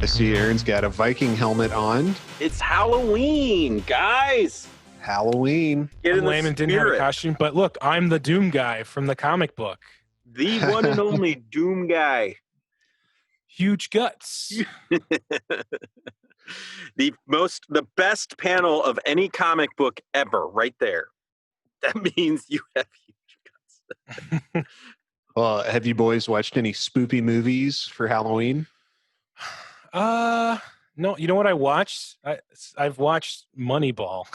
I see Aaron's got a Viking helmet on. It's Halloween, guys. Halloween. Get in the lame and didn't have a spirit. costume, but look, I'm the Doom guy from the comic book. The one and only Doom guy. Huge guts. The best panel of any comic book ever, right there. That means you have huge guts. Well, have you boys watched any spoopy movies for Halloween? No. You know what I watched? I've watched Moneyball.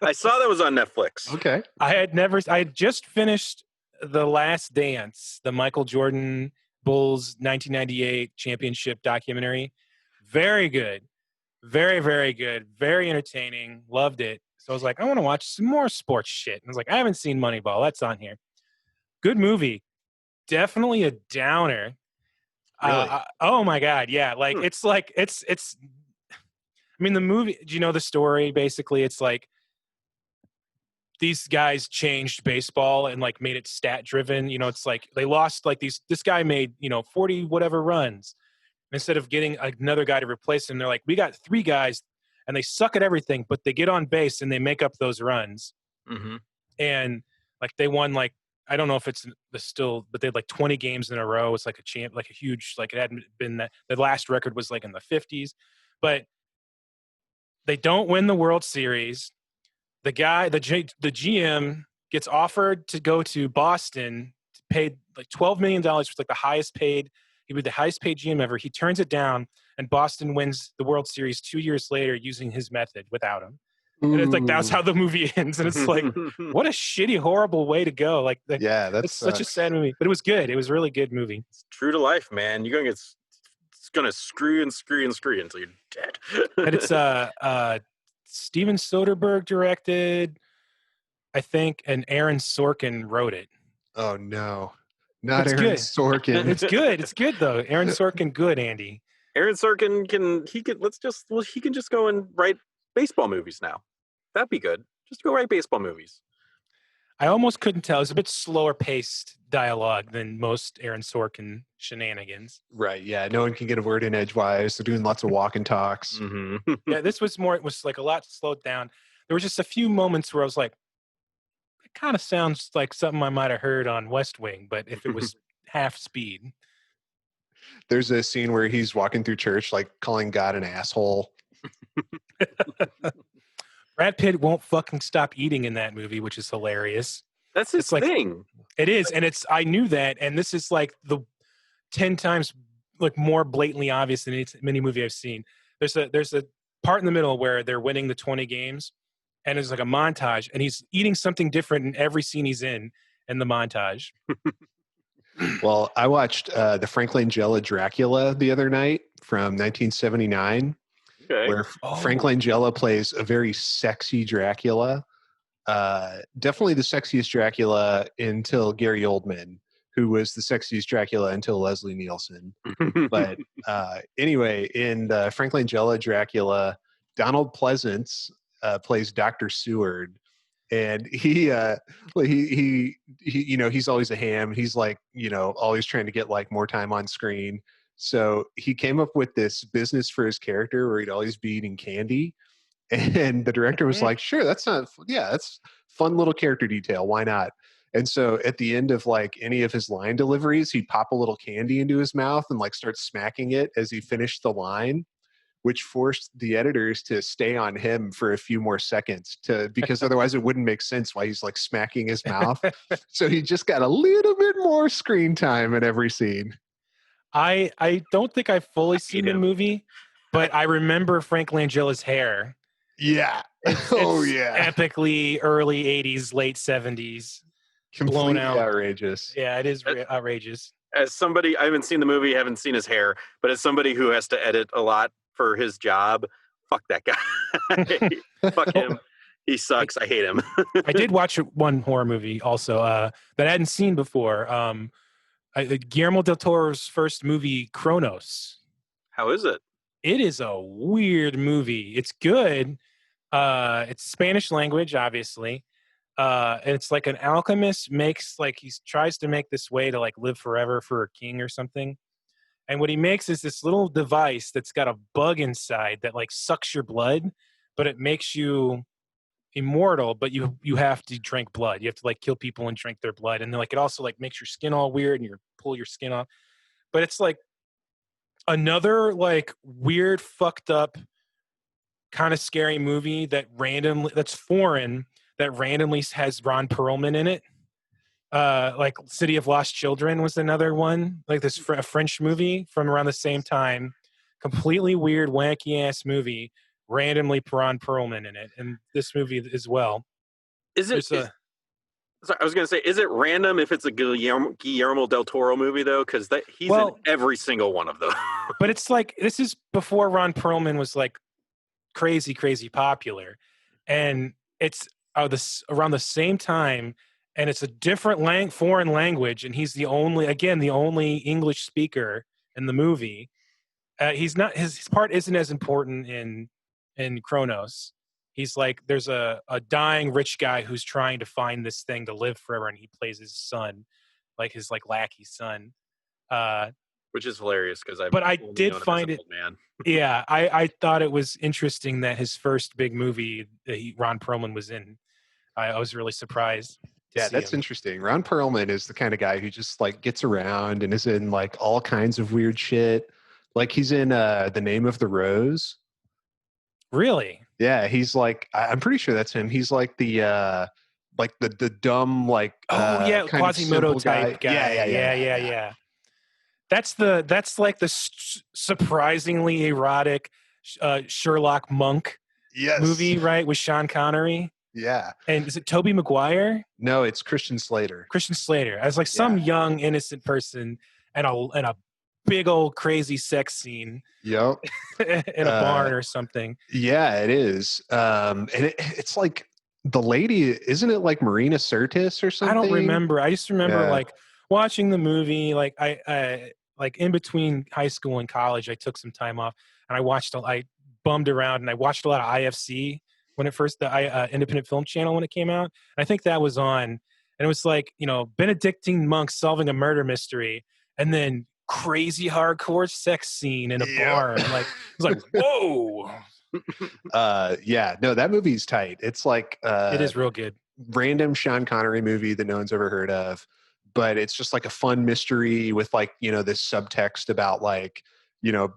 I saw that was on Netflix. Okay. I had just finished The Last Dance, the Michael Jordan Bulls 1998 championship documentary. Very good. Very, very good. Very entertaining. Loved it. So I was like, I want to watch some more sports shit. And I was like, I haven't seen Moneyball. That's on here. Good movie. Definitely a downer. Really? Oh my God. Yeah. Like, it's I mean, the movie, do you know the story? Basically, it's like these guys changed baseball and like made it stat driven. You know, it's like they lost like this guy made, 40 whatever runs. Instead of getting another guy to replace him, they're like, we got 3 guys and they suck at everything, but they get on base and they make up those runs. Mm-hmm. And like they won like, I don't know if it's but they had like 20 games in a row. It's like like a huge, like it hadn't been that. The last record was like in the 50s, but they don't win the World Series. The GM gets offered to go to Boston, paid like $12 million, which was like the highest paid. He was the highest paid GM ever. He turns it down, and Boston wins the World Series 2 years later using his method without him. And it's like, that's how the movie ends. And it's like, what a shitty, horrible way to go. Like, Yeah, it's such a sad movie. But it was good. It was a really good movie. It's true to life, man. You're going to it's going to screw and screw and screw until you're dead. And it's Steven Soderbergh directed, I think, and Aaron Sorkin wrote it. Oh, no. Not It's Aaron good. Sorkin. It's good. It's good, though. Aaron Sorkin, good, Andy. Aaron Sorkin he can just go and write baseball movies now. That'd be good. Just go write baseball movies. I almost couldn't tell. It was a bit slower paced dialogue than most Aaron Sorkin shenanigans. Right, yeah. No one can get a word in edgewise. They're doing lots of walk and talks. Mm-hmm. Yeah, this was more, it was like a lot slowed down. There were just a few moments where I was like, it kind of sounds like something I might have heard on West Wing, but if it was half speed. There's a scene where he's walking through church, like calling God an asshole. Brad Pitt won't fucking stop eating in that movie, which is hilarious. That's his thing. It is, and I knew that, and this is like the 10 times like more blatantly obvious than any movie I've seen. There's a part in the middle where they're winning the 20 games, and it's like a montage, and he's eating something different in every scene he's in the montage. Well, I watched the Frank Langella Dracula the other night from 1979. Okay. Where Frank Langella plays a very sexy Dracula. Definitely the sexiest Dracula until Gary Oldman, who was the sexiest Dracula until Leslie Nielsen. But anyway, in the Frank Langella Dracula, Donald Pleasance plays Dr. Seward. And he he's always a ham. He's like, always trying to get like more time on screen. So he came up with this business for his character where he'd always be eating candy. And the director was like, sure, that's fun little character detail. Why not? And so at the end of like any of his line deliveries, he'd pop a little candy into his mouth and like start smacking it as he finished the line, which forced the editors to stay on him for a few more seconds because otherwise it wouldn't make sense why he's like smacking his mouth. So he just got a little bit more screen time in every scene. I don't think I've fully seen the movie, but I remember Frank Langella's hair. Yeah. It's epically early 80s, late 70s. Completely blown out. Outrageous. Yeah, it is outrageous. As somebody, I haven't seen the movie, haven't seen his hair, but as somebody who has to edit a lot for his job, fuck that guy. Fuck him. He sucks. I hate him. I did watch one horror movie also that I hadn't seen before. Guillermo del Toro's first movie, Kronos. How is it? It is a weird movie. It's good. It's Spanish language, obviously. And it's like an alchemist tries to make this way to like live forever for a king or something. And what he makes is this little device that's got a bug inside that like sucks your blood, but it makes you immortal, but you have to drink blood. You have to like kill people and drink their blood. And then like it also like makes your skin all weird and you pull your skin off. But it's like another like weird, fucked up, kind of scary movie that's foreign, that randomly has Ron Perlman in it. Like City of Lost Children was another one, like this a French movie from around the same time. Completely weird, wacky ass movie, randomly Ron Perlman in it, and this movie as well. Sorry, I was going to say, is it random if it's a Guillermo del Toro movie though? Because he's in every single one of them. But it's like this is before Ron Perlman was like crazy popular, and it's around the same time. And it's a different foreign language, and he's the only English speaker in the movie. He's not his part isn't as important in Kronos. He's like there's a dying rich guy who's trying to find this thing to live forever, and he plays his son, like his like lackey son. Which is hilarious because I did find it. Man. Yeah, I thought it was interesting that his first big movie Ron Perlman was in. I was really surprised. Yeah, that's interesting. Ron Perlman is the kind of guy who just like gets around and is in like all kinds of weird shit. Like he's in The Name of the Rose. Really? Yeah, he's like I'm pretty sure that's him. He's like the dumb like Quasimodo type guy. Yeah. That's like the surprisingly erotic Sherlock Monk movie, right? With Sean Connery. Yeah. And is it Tobey Maguire? No, it's Christian Slater. As like some young innocent person and a big old crazy sex scene. Yep. In a barn or something. Yeah, it is. And it's like the lady, isn't it like Marina Sirtis or something? I don't remember. I just remember like watching the movie. Like I like in between high school and college, I took some time off and I bummed around and I watched a lot of IFC when it first, the Independent Film Channel when it came out. And I think that was on. And it was like, Benedictine monks solving a murder mystery and then crazy hardcore sex scene in a barn. Like, it was like, whoa. Yeah, no, that movie's tight. It's like it is real good. Random Sean Connery movie that no one's ever heard of, but it's just like a fun mystery with like, this subtext about like,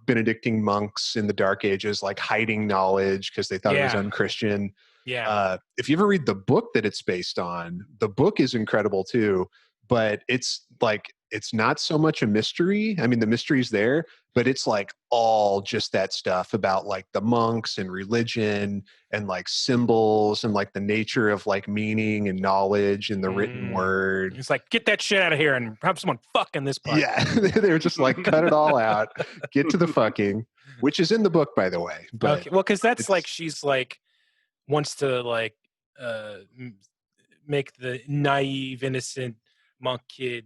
Benedictine monks in the Dark Ages, like hiding knowledge because they thought it was unchristian. Yeah. If you ever read the book that it's based on, the book is incredible too, but it's like, it's not so much a mystery. I mean, the mystery's there, but it's like all just that stuff about like the monks and religion and like symbols and like the nature of like meaning and knowledge in the written word. It's like, get that shit out of here and have someone fuck in this part. Yeah. They were just like, cut it all out, get to the fucking, which is in the book, by the way. But okay. Well, because that's like, she's like, wants to like make the naive, innocent monk kid,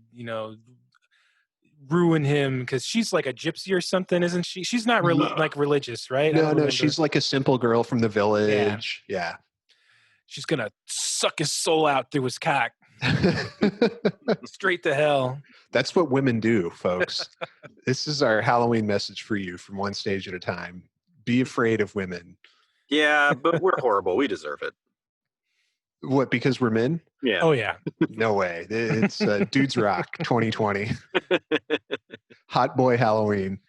ruin him because she's like a gypsy or something, isn't she? She's not like religious, right? No, she's like a simple girl from the village. Yeah. She's gonna suck his soul out through his cock. Straight to hell. That's what women do, folks. This is our Halloween message for you from One Stage at a Time. Be afraid of women. Yeah, but we're horrible. We deserve it. What, because we're men? Yeah. Oh, yeah. No way. It's Dudes Rock 2020. Hot Boy Halloween.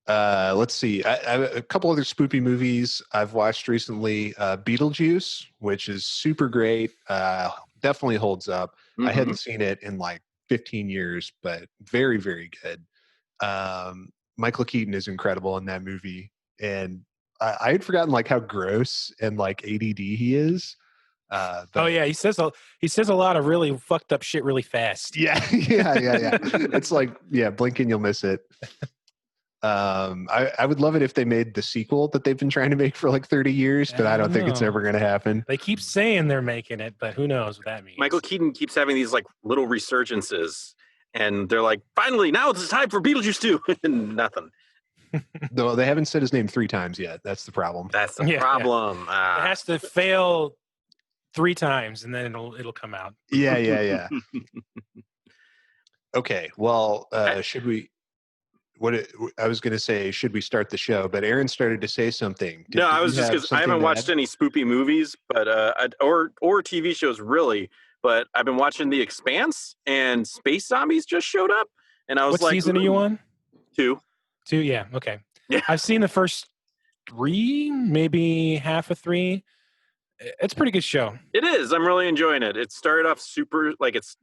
Let's see. A couple other spoopy movies I've watched recently. Beetlejuice, which is super great. Definitely holds up. I hadn't seen it in like 15 years, but very, very good. Michael Keaton is incredible in that movie. And I had forgotten like how gross and like ADD he is. Oh yeah, he says a lot of really fucked up shit really fast. Yeah. It's like, blink and you'll miss it. I would love it if they made the sequel that they've been trying to make for like 30 years, but I don't think it's ever going to happen. They keep saying they're making it, but who knows what that means. Michael Keaton keeps having these like little resurgences, and they're like, finally, now it's time for Beetlejuice 2. And nothing. No, they haven't said his name 3 times yet. That's the problem. That's the problem. It has to fail 3 times, and then it'll come out. Yeah. Okay. Well, should we? I was going to say, should we start the show? But Aaron started to say something. No, I Did was you just have because I something haven't to watched add? any spoopy movies, but or TV shows really. But I've been watching The Expanse, and space zombies just showed up, and I was What like, season are you on? 2. 2, yeah, okay. Yeah. I've seen the first 3, maybe half of 3. It's a pretty good show. It is. I'm really enjoying it. It started off super it's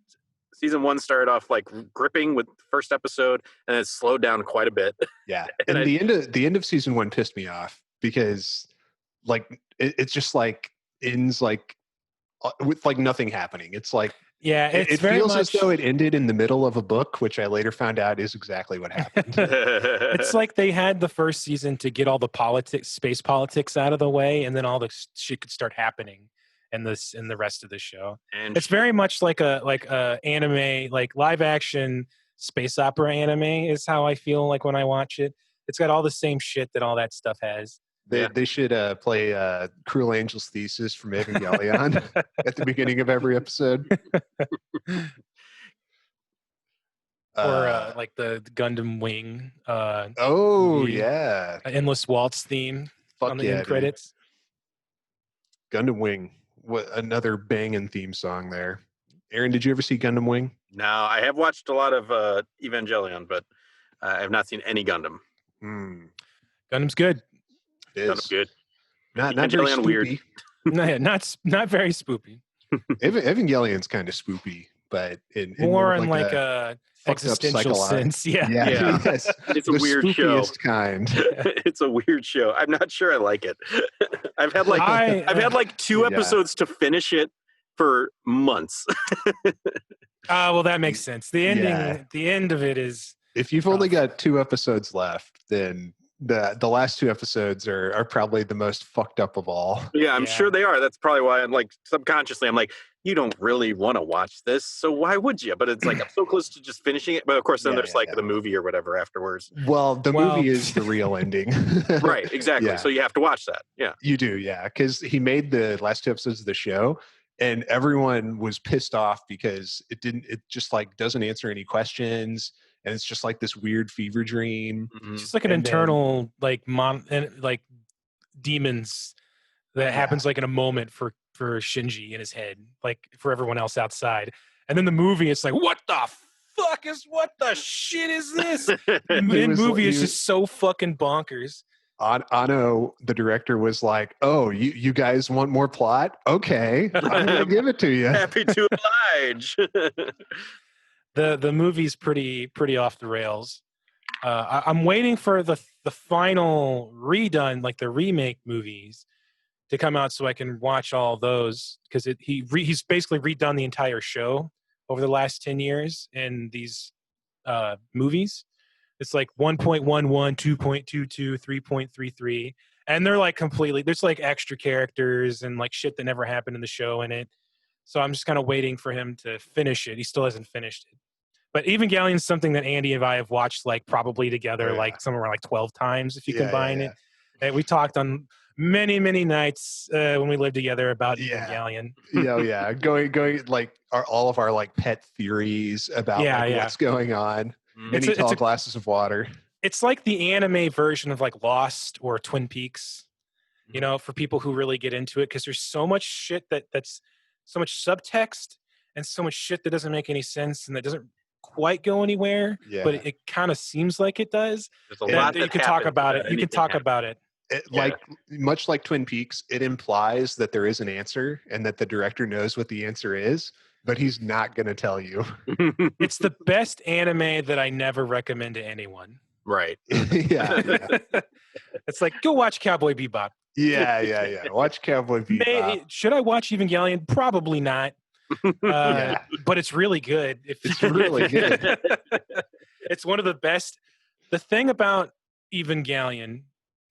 season 1 started off like gripping with the first episode, and it slowed down quite a bit. Yeah, And and the end of season 1 pissed me off because like it's just like ends like with like nothing happening. It's like Yeah, it very feels much as though it ended in the middle of a book, which I later found out is exactly what happened. it's like they had the first season to get all the space politics out of the way, and then all the shit could start happening in the rest of the show. and It's very much like a anime, like live action space opera anime is how I feel like when I watch it. It's got all the same shit that all that stuff has. They should play Cruel Angel's Thesis from Evangelion at the beginning of every episode. Or like the Gundam Wing. Yeah. Endless Waltz theme on the end credits. Gundam Wing. What another banging theme song there. Aaron, did you ever see Gundam Wing? No, I have watched a lot of Evangelion, but I have not seen any Gundam. Gundam's good. It is. Gundam good. Not very spoopy. Weird. No, not very spoopy. Evangelion's kind of spoopy, but in more in like a existential sense. Yeah. Yes. It's a weird show. Kind. It's a weird show. I'm not sure I like it. I've had like 2 episodes to finish it for months. Well, that makes sense. The ending, the end of it is. If you've only got 2 episodes left, then the last 2 episodes are probably the most fucked up of all. Yeah, I'm sure they are. That's probably why I'm like subconsciously I'm like, you don't really want to watch this, so why would you? But it's like I'm so close to just finishing it. But of course, then there's the movie or whatever afterwards. Well, the movie is the real ending. Right, exactly. Yeah. So you have to watch that. Yeah. You do, yeah. Because he made the last 2 episodes of the show, and everyone was pissed off because it just like doesn't answer any questions. And it's just like this weird fever dream. It's just like an internal like demons that happens like in a moment for Shinji in his head, like for everyone else outside. And then the movie, it's like, what the shit is this? The movie is just so fucking bonkers. Ano, the director, was like, "Oh, you guys want more plot? Okay, I'm gonna give it to you. Happy to oblige." The movie's pretty off the rails. I'm waiting for the final redone, like the remake movies, to come out so I can watch all those, because he's basically redone the entire show over the last 10 years in these movies. It's like 1.11, 2.22, 3.33, and they're like completely. There's like extra characters and like shit that never happened in the show in it. So I'm just kind of waiting for him to finish it. He still hasn't finished it. But Evangelion is something that Andy and I have watched like probably together like somewhere like 12 times if you combine it. And we talked on many nights when we lived together about Evangelion. Going like all of our like pet theories about what's going on. Many tall glasses of water. It's like the anime version of like Lost or Twin Peaks, you know, for people who really get into it, because there's so much shit that's so much subtext and so much shit that doesn't make any sense and that doesn't quite go anywhere, but it kind of seems like it does. There's a lot that you can talk about it. You can talk about it. Like much like Twin Peaks, it implies that there is an answer and that the director knows what the answer is, but he's not going to tell you. It's the best anime that I never recommend to anyone. Right. Yeah. It's like, go watch Cowboy Bebop. Yeah. Watch Cowboy Bebop. Should I watch Evangelion? Probably not. But it's really good. It's really good. It's one of the best. The thing about Evangelion,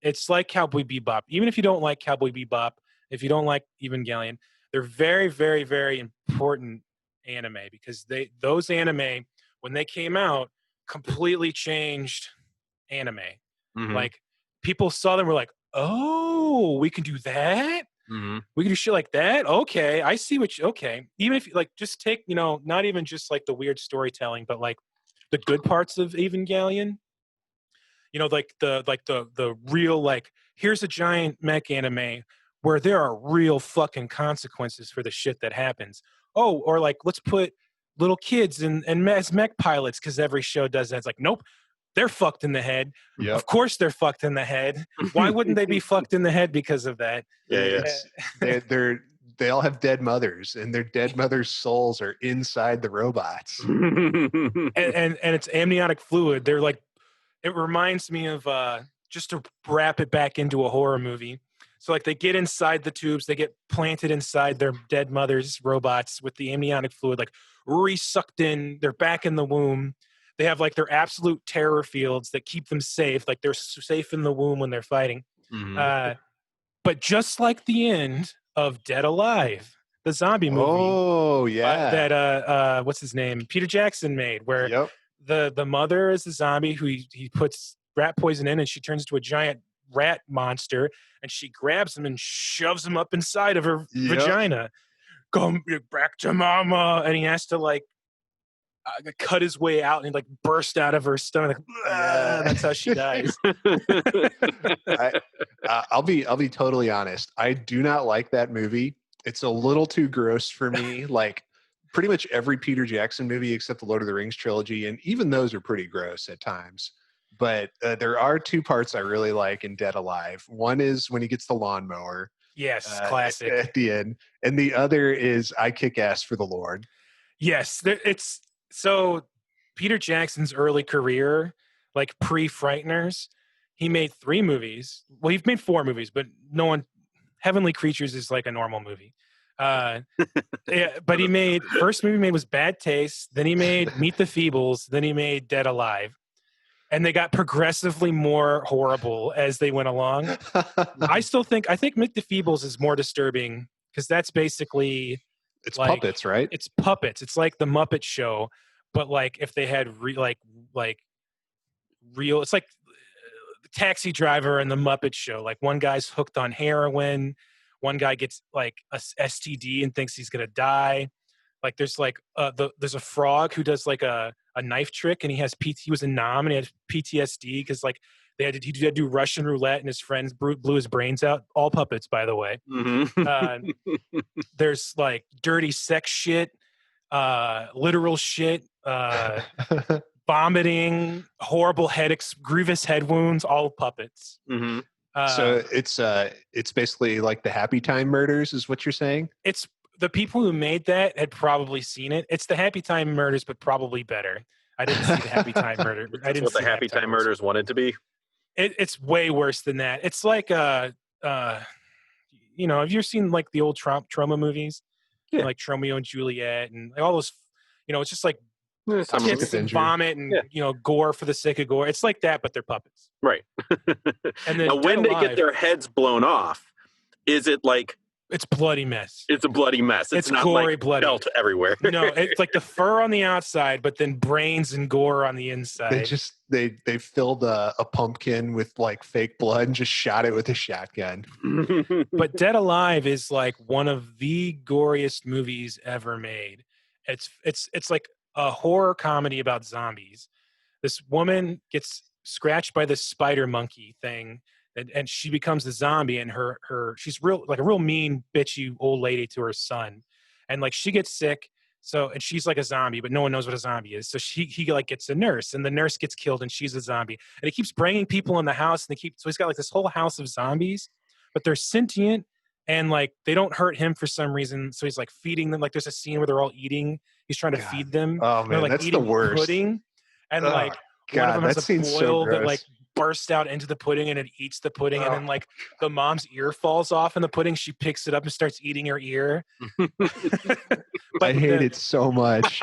it's like Cowboy Bebop. Even if you don't like Cowboy Bebop, if you don't like Evangelion, they're very, very, very important anime, because those anime, when they came out, completely changed anime. Like, people saw them, were like, oh, we can do that? Mm-hmm. We can do shit like that. Okay, I see okay. Even if like just take, not even just like the weird storytelling, but like the good parts of Evangelion. Like the real like here's a giant mech anime where there are real fucking consequences for the shit that happens. Oh, or like let's put little kids and as mech pilots because every show does that. It's like nope, they're fucked in the head. Yep. Of course they're fucked in the head. Why wouldn't they be fucked in the head because of that? Yeah. They all have dead mothers, and their dead mothers' souls are inside the robots. And it's amniotic fluid. They're like, it reminds me of just to wrap it back into a horror movie. So like they get inside the tubes, they get planted inside their dead mother's robots with the amniotic fluid, like re-sucked in. They're back in the womb. They have like their absolute terror fields that keep them safe. Like they're safe in the womb when they're fighting. Mm-hmm. But just like the end of Dead Alive, the zombie movie. Oh yeah. That what's his name? Peter Jackson made, where Yep. the mother is the zombie who he puts rat poison in, and she turns into a giant rat monster, and she grabs him and shoves him up inside of her vagina. Come back to mama, and he has to like cut his way out and like burst out of her stomach. That's how she dies. I'll be totally honest. I do not like that movie. It's a little too gross for me. Like pretty much every Peter Jackson movie except the Lord of the Rings trilogy, and even those are pretty gross at times. But there are two parts I really like in Dead Alive. One is when he gets the lawnmower. Yes, classic. At the end. And the other is I kick ass for the Lord. Yes, it's so Peter Jackson's early career, like pre-Frighteners, he made 3 movies. Well, he's made 4 movies, but no one Heavenly Creatures is like a normal movie. Yeah, but he made first movie he made was Bad Taste, then he made Meet the Feebles, then he made Dead Alive. And they got progressively more horrible as they went along. I think Meet the Feebles is more disturbing because that's basically it's like, puppets, right? It's puppets. It's like the Muppet Show, but like if they had real. It's like the Taxi Driver and the Muppet Show. Like one guy's hooked on heroin, one guy gets like a STD and thinks he's gonna die. Like there's like there's a frog who does like a knife trick, and he was a Nam and he had PTSD because like he had to do Russian roulette and his friends blew his brains out. All puppets, by the way. Mm-hmm. There's like dirty sex shit, literal shit, vomiting, horrible headaches, grievous head wounds, all puppets. Mm-hmm. So it's basically like the Happy Time Murders is what you're saying? It's the people who made that had probably seen it. It's the Happy Time Murders, but probably better. I didn't see the Happy Time Murder. That's what the Happy Time Murders wanted to be. It's way worse than that. It's like have you ever seen like the old trauma movies? Yeah. Like Romeo and Juliet and like all those. It's just like Some tits and vomit and gore for the sake of gore. It's like that, but they're puppets. Right. And then now, when they get their heads blown off, is it like it's bloody mess? It's a bloody mess. It's not gory, like bloody felt everywhere. No, it's like the fur on the outside, but then brains and gore on the inside. They filled a pumpkin with like fake blood and just shot it with a shotgun. But Dead Alive is like one of the goriest movies ever made. It's like a horror comedy about zombies. This woman gets scratched by this spider monkey thing, and she becomes a zombie, and she's a real mean, bitchy old lady to her son. And like she gets sick, and she's like a zombie, but no one knows what a zombie is. So he like gets a nurse, and the nurse gets killed, and she's a zombie. And he keeps bringing people in the house, and so he's got like this whole house of zombies, but they're sentient, and like they don't hurt him for some reason. So he's like feeding them. Like there's a scene where they're all eating. He's trying to feed them. Oh man, like that's eating the worst. Pudding, and like one of them has a boil that like bursts out into the pudding, and it eats the pudding, and then like the mom's ear falls off in the pudding. She picks it up and starts eating her ear. I hate it so much.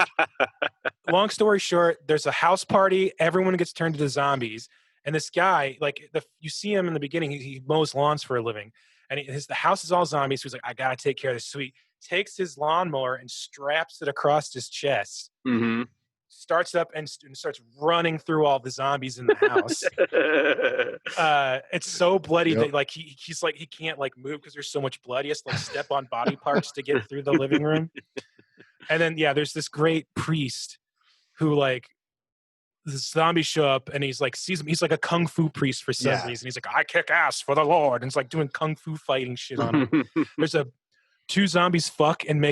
Long story short, there's a house party. Everyone gets turned into zombies, and this guy, like you see him in the beginning. He mows lawns for a living, and the house is all zombies. So he's like, I gotta take care of this. So he takes his lawnmower and straps it across his chest. Mm-hmm. starts up and starts running through all the zombies in the house. It's so bloody that like he's like he can't like move because there's so much blood. He has to like step on body parts to get through the living room. And then there's this great priest who like the zombies show up and he's like sees him. He's like a kung fu priest for some reason. He's like, I kick ass for the Lord, and it's like doing kung fu fighting shit on him. There's two zombies fuck and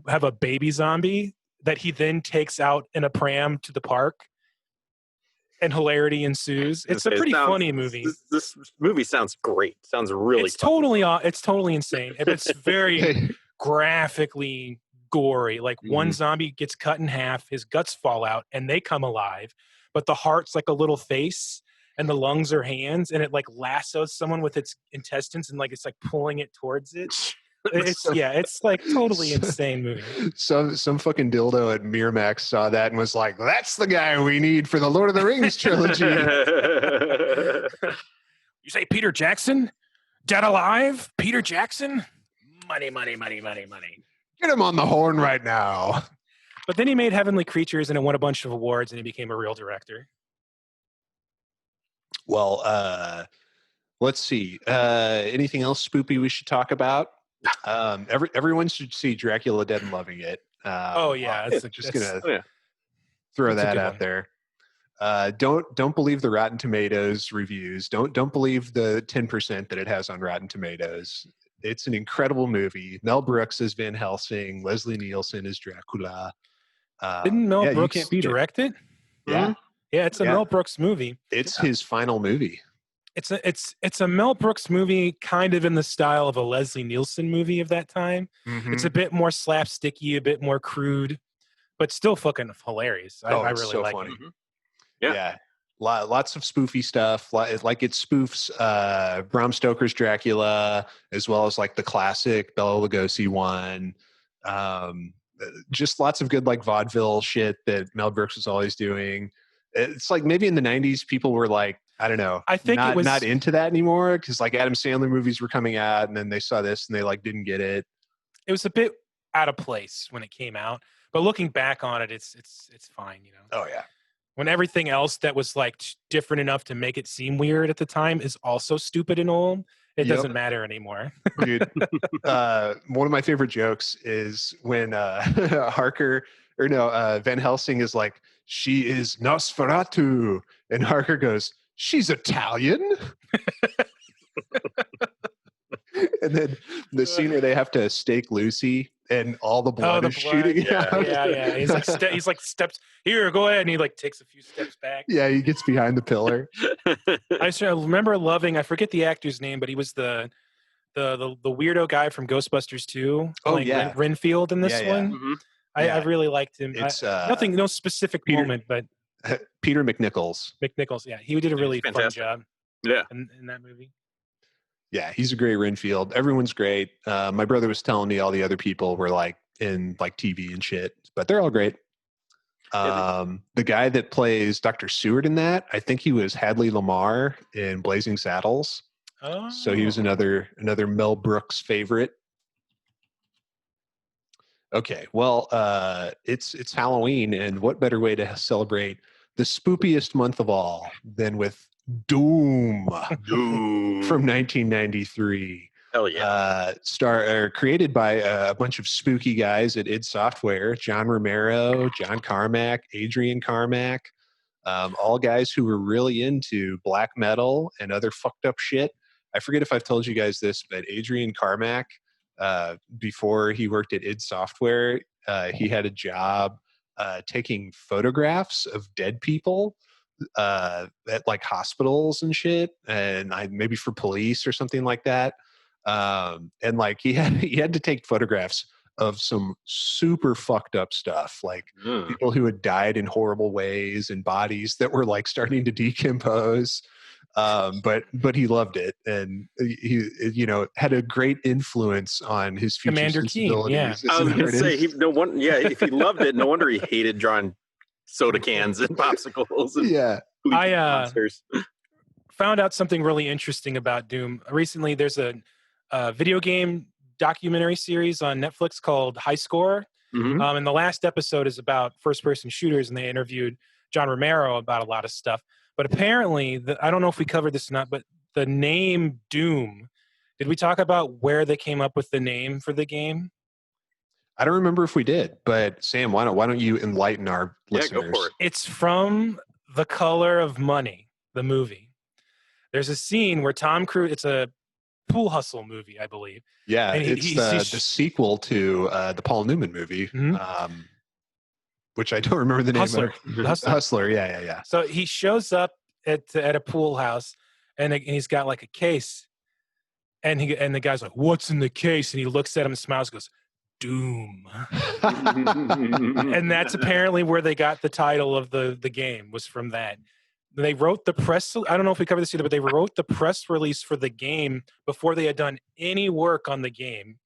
have a baby zombie that he then takes out in a pram to the park, and hilarity ensues. It's a pretty funny movie. This movie sounds great. Sounds really. It's totally insane. It's very graphically gory. Like one zombie gets cut in half, his guts fall out, and they come alive. But the heart's like a little face, and the lungs are hands, and it like lassos someone with its intestines, and like it's like pulling it towards it. It's like totally insane movie. Some fucking dildo at Miramax saw that and was like, "That's the guy we need for the Lord of the Rings trilogy." You say Peter Jackson? Dead alive? Peter Jackson? Money. Get him on the horn right now. But then he made Heavenly Creatures and it won a bunch of awards and he became a real director. Well, let's see. Anything else spoopy we should talk about? Everyone should see Dracula Dead and Loving It. Throw that out there. Don't believe the Rotten Tomatoes reviews. Don't believe the 10% that it has on Rotten Tomatoes. It's an incredible movie. Mel Brooks is Van Helsing. Leslie Nielsen is Dracula. Didn't Mel Brooks direct it? Yeah. Yeah, it's a Mel Brooks movie. It's his final movie. It's a Mel Brooks movie, kind of in the style of a Leslie Nielsen movie of that time. Mm-hmm. It's a bit more slapsticky, a bit more crude, but still fucking hilarious. I really so like funny. it. Mm-hmm. Yeah. Lots of spoofy stuff. Like it spoofs Bram Stoker's Dracula, as well as like the classic Bela Lugosi one. Just lots of good like vaudeville shit that Mel Brooks was always doing. It's like maybe in the 90s people were like, I don't know, I think not into that anymore because like Adam Sandler movies were coming out and then they saw this and they like didn't get it. It was a bit out of place when it came out, but looking back on it, it's fine, you know. Oh yeah. When everything else that was like different enough to make it seem weird at the time is also stupid and old, it doesn't matter anymore. Dude, one of my favorite jokes is when Van Helsing is like, she is Nosferatu. And Harker goes, she's Italian? And then the scene where they have to stake Lucy and all the blood is shooting out. Yeah. He's like steps here, go ahead, and he like takes a few steps back. Yeah, he gets behind the pillar. I remember loving, I forget the actor's name, but he was the weirdo guy from Ghostbusters 2. Renfield in this one. Mm-hmm. I really liked him. It's no specific moment, but Peter McNichols. Yeah, he did a really fun job. Yeah, in that movie. Yeah, he's a great Renfield. Everyone's great. My brother was telling me all the other people were like in like TV and shit, but they're all great. The guy that plays Dr. Seward in that, I think he was Hadley Lamar in Blazing Saddles. Oh. So he was another Mel Brooks favorite. Okay, well, it's Halloween, and what better way to celebrate the spookiest month of all than with Doom from 1993. Hell yeah. Created by a bunch of spooky guys at id Software, John Romero, John Carmack, Adrian Carmack, all guys who were really into black metal and other fucked up shit. I forget if I've told you guys this, but Adrian Carmack, before he worked at id Software, he had a job taking photographs of dead people at like hospitals and shit, and maybe for police or something like that. And like he had to take photographs of some super fucked up stuff, like people who had died in horrible ways and bodies that were like starting to decompose. But he loved it, and he had a great influence on his future Commander sensibilities. Keen, yeah. I was going to say, if he loved it, no wonder he hated drawing soda cans and popsicles. And I monsters. Found out something really interesting about Doom recently. There's a video game documentary series on Netflix called High Score, Mhm. And the last episode is about first-person shooters, and they interviewed John Romero about a lot of stuff. But apparently, I don't know if we covered this or not, but the name Doom, did we talk about where they came up with the name for the game? I don't remember if we did, but Sam, why don't you enlighten our Yeah, listeners? go for it. It's from The Color of Money, the movie. There's a scene where Tom Cruise, it's a pool hustle movie, I believe. Yeah, And it's the sequel to the Paul Newman movie, Mhm. which I don't remember the name Hustler. of. Hustler, yeah. So he shows up at a pool house, and he's got like a case, and the guy's like, "What's in the case?" And he looks at him and smiles, and goes, "Doom." And that's apparently where they got the title of the game, was from that. They wrote the press. I don't know if we covered this either, but they wrote the press release for the game before they had done any work on the game,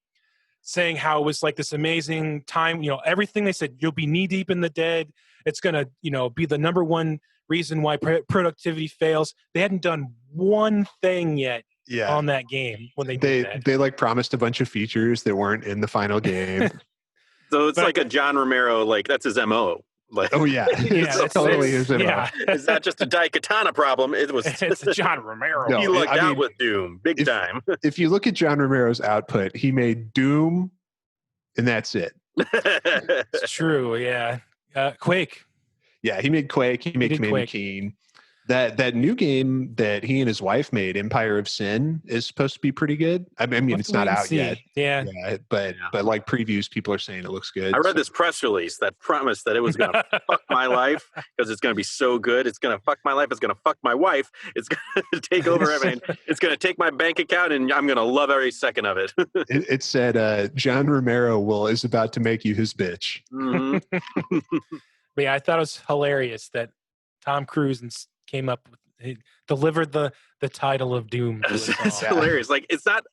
saying how it was like this amazing time. Everything they said, you'll be knee deep in the dead. It's gonna, be the number one reason why productivity fails. They hadn't done one thing yet on that game when they did that. They like promised a bunch of features that weren't in the final game. So it's like a John Romero, like that's his MO. Like, oh yeah, it's totally his MO. Yeah. It's not just a Daikatana problem. It was it's John Romero. No, he lucked out with Doom big time. If you look at John Romero's output, he made Doom, and that's it. It's true. Yeah, Quake. Yeah, he made Quake. He made Command & Keen. That new game that he and his wife made, Empire of Sin, is supposed to be pretty good. I mean, it's not out yet. Yeah, but like previews, people are saying it looks good. I read this press release that promised that it was going to fuck my life because it's going to be so good. It's going to fuck my life. It's going to fuck my wife. It's going to take over everything. It's going to take my bank account, and I'm going to love every second of it. It said John Romero is about to make you his bitch. Mm-hmm. But yeah, I thought it was hilarious that Tom Cruise came up with, he delivered the title of Doom. It's hilarious. Like it's not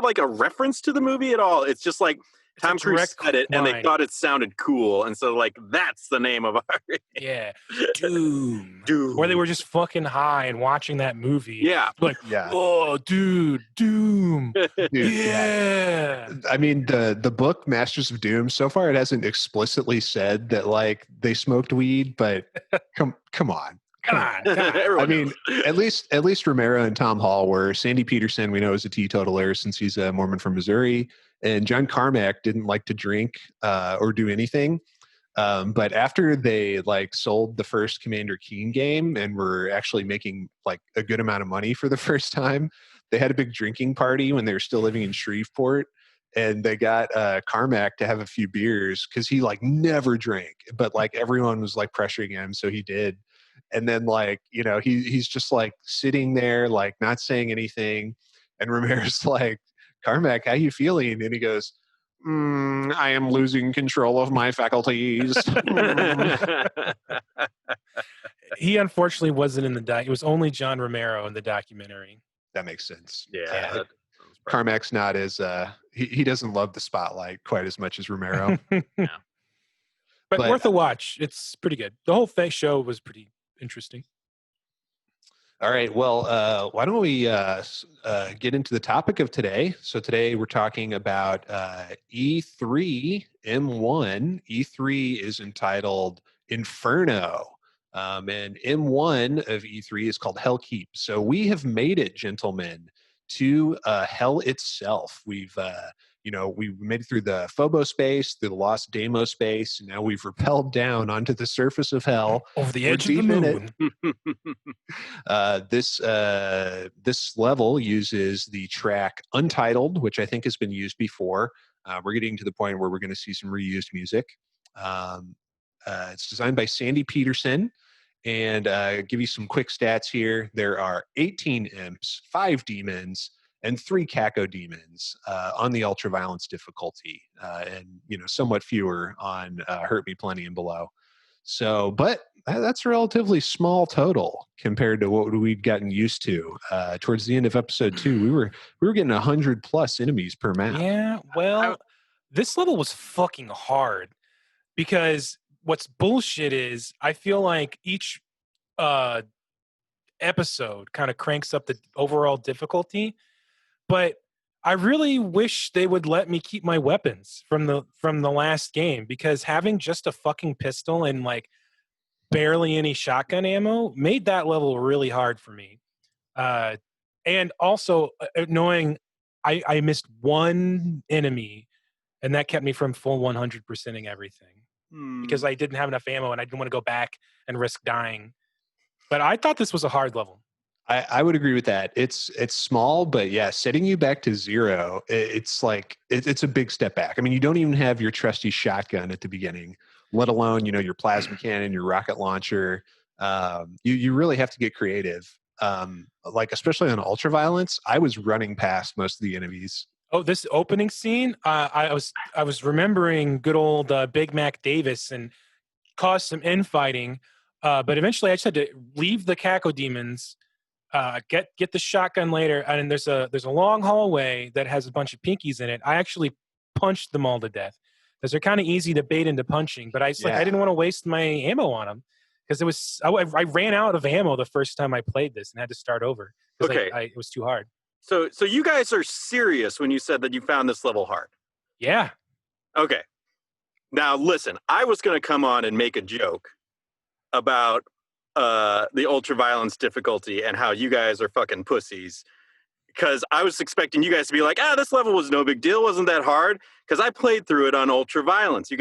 like a reference to the movie at all. It's just like Tom Cruise said it, and they thought it sounded cool, and so like that's the name of our Doom. Doom. Or they were just fucking high and watching that movie. Yeah, like oh, dude, Doom. Dude, yeah. I mean, the book Masters of Doom. So far, it hasn't explicitly said that like they smoked weed, but come on. Come on. I mean, at least Romero and Tom Hall were. Sandy Peterson, we know, is a teetotaler since he's a Mormon from Missouri, and John Carmack didn't like to drink or do anything. But after they like sold the first Commander Keen game and were actually making like a good amount of money for the first time, they had a big drinking party when they were still living in Shreveport. And they got Carmack to have a few beers because he like never drank, but like everyone was like pressuring him, so he did. And then like, he's just like sitting there, like not saying anything. And Romero's like, Carmack, how you feeling? And he goes, I am losing control of my faculties. He unfortunately wasn't in the it was only John Romero in the documentary. That makes sense. Yeah. Carmack's not as he doesn't love the spotlight quite as much as Romero. Yeah. But worth a watch. It's pretty good. The whole show was pretty interesting. All right. Well, why don't we get into the topic of today? So today we're talking about E3 M1. E3 is entitled Inferno. And M1 of E3 is called Hellkeep. So we have made it, gentlemen, to hell itself. We've we made it through the Phobos space, through the Lost Deimos space, and now we've rappelled down onto the surface of hell. Over the edge of the moon. This level uses the track Untitled, which I think has been used before. We're getting to the point where we're going to see some reused music. It's designed by Sandy Peterson. And give you some quick stats here. There are 18 imps, 5 demons, and 3 cacodemons on the ultraviolence difficulty, and somewhat fewer on Hurt Me Plenty and below. So, but that's a relatively small total compared to what we'd gotten used to. Towards the end of episode 2, we were getting 100+ enemies per map. Yeah, well, this level was fucking hard because what's bullshit is I feel like each episode kind of cranks up the overall difficulty, but I really wish they would let me keep my weapons from the last game, because having just a fucking pistol and like barely any shotgun ammo made that level really hard for me. And also knowing I missed one enemy, and that kept me from full 100%ing everything because I didn't have enough ammo and I didn't want to go back and risk dying. But I thought this was a hard level. I would agree with that. It's small, but yeah, setting you back to zero, it's like it's a big step back. I mean, you don't even have your trusty shotgun at the beginning, let alone your plasma cannon, your rocket launcher. You really have to get creative. Like especially on ultraviolence, I was running past most of the enemies. Oh, this opening scene, I was remembering good old Big Mac Davis and caused some infighting, but eventually I just had to leave the cacodemons, get the shotgun later, and there's a long hallway that has a bunch of pinkies in it. I actually punched them all to death because they're kind of easy to bait into punching, but I didn't want to waste my ammo on them because I ran out of ammo the first time I played this and had to start over because it was too hard. So you guys are serious when you said that you found this level hard? Yeah. Okay. Now listen, I was going to come on and make a joke about the ultraviolence difficulty and how you guys are fucking pussies, because I was expecting you guys to be like, this level was no big deal, wasn't that hard, because I played through it on ultraviolence. You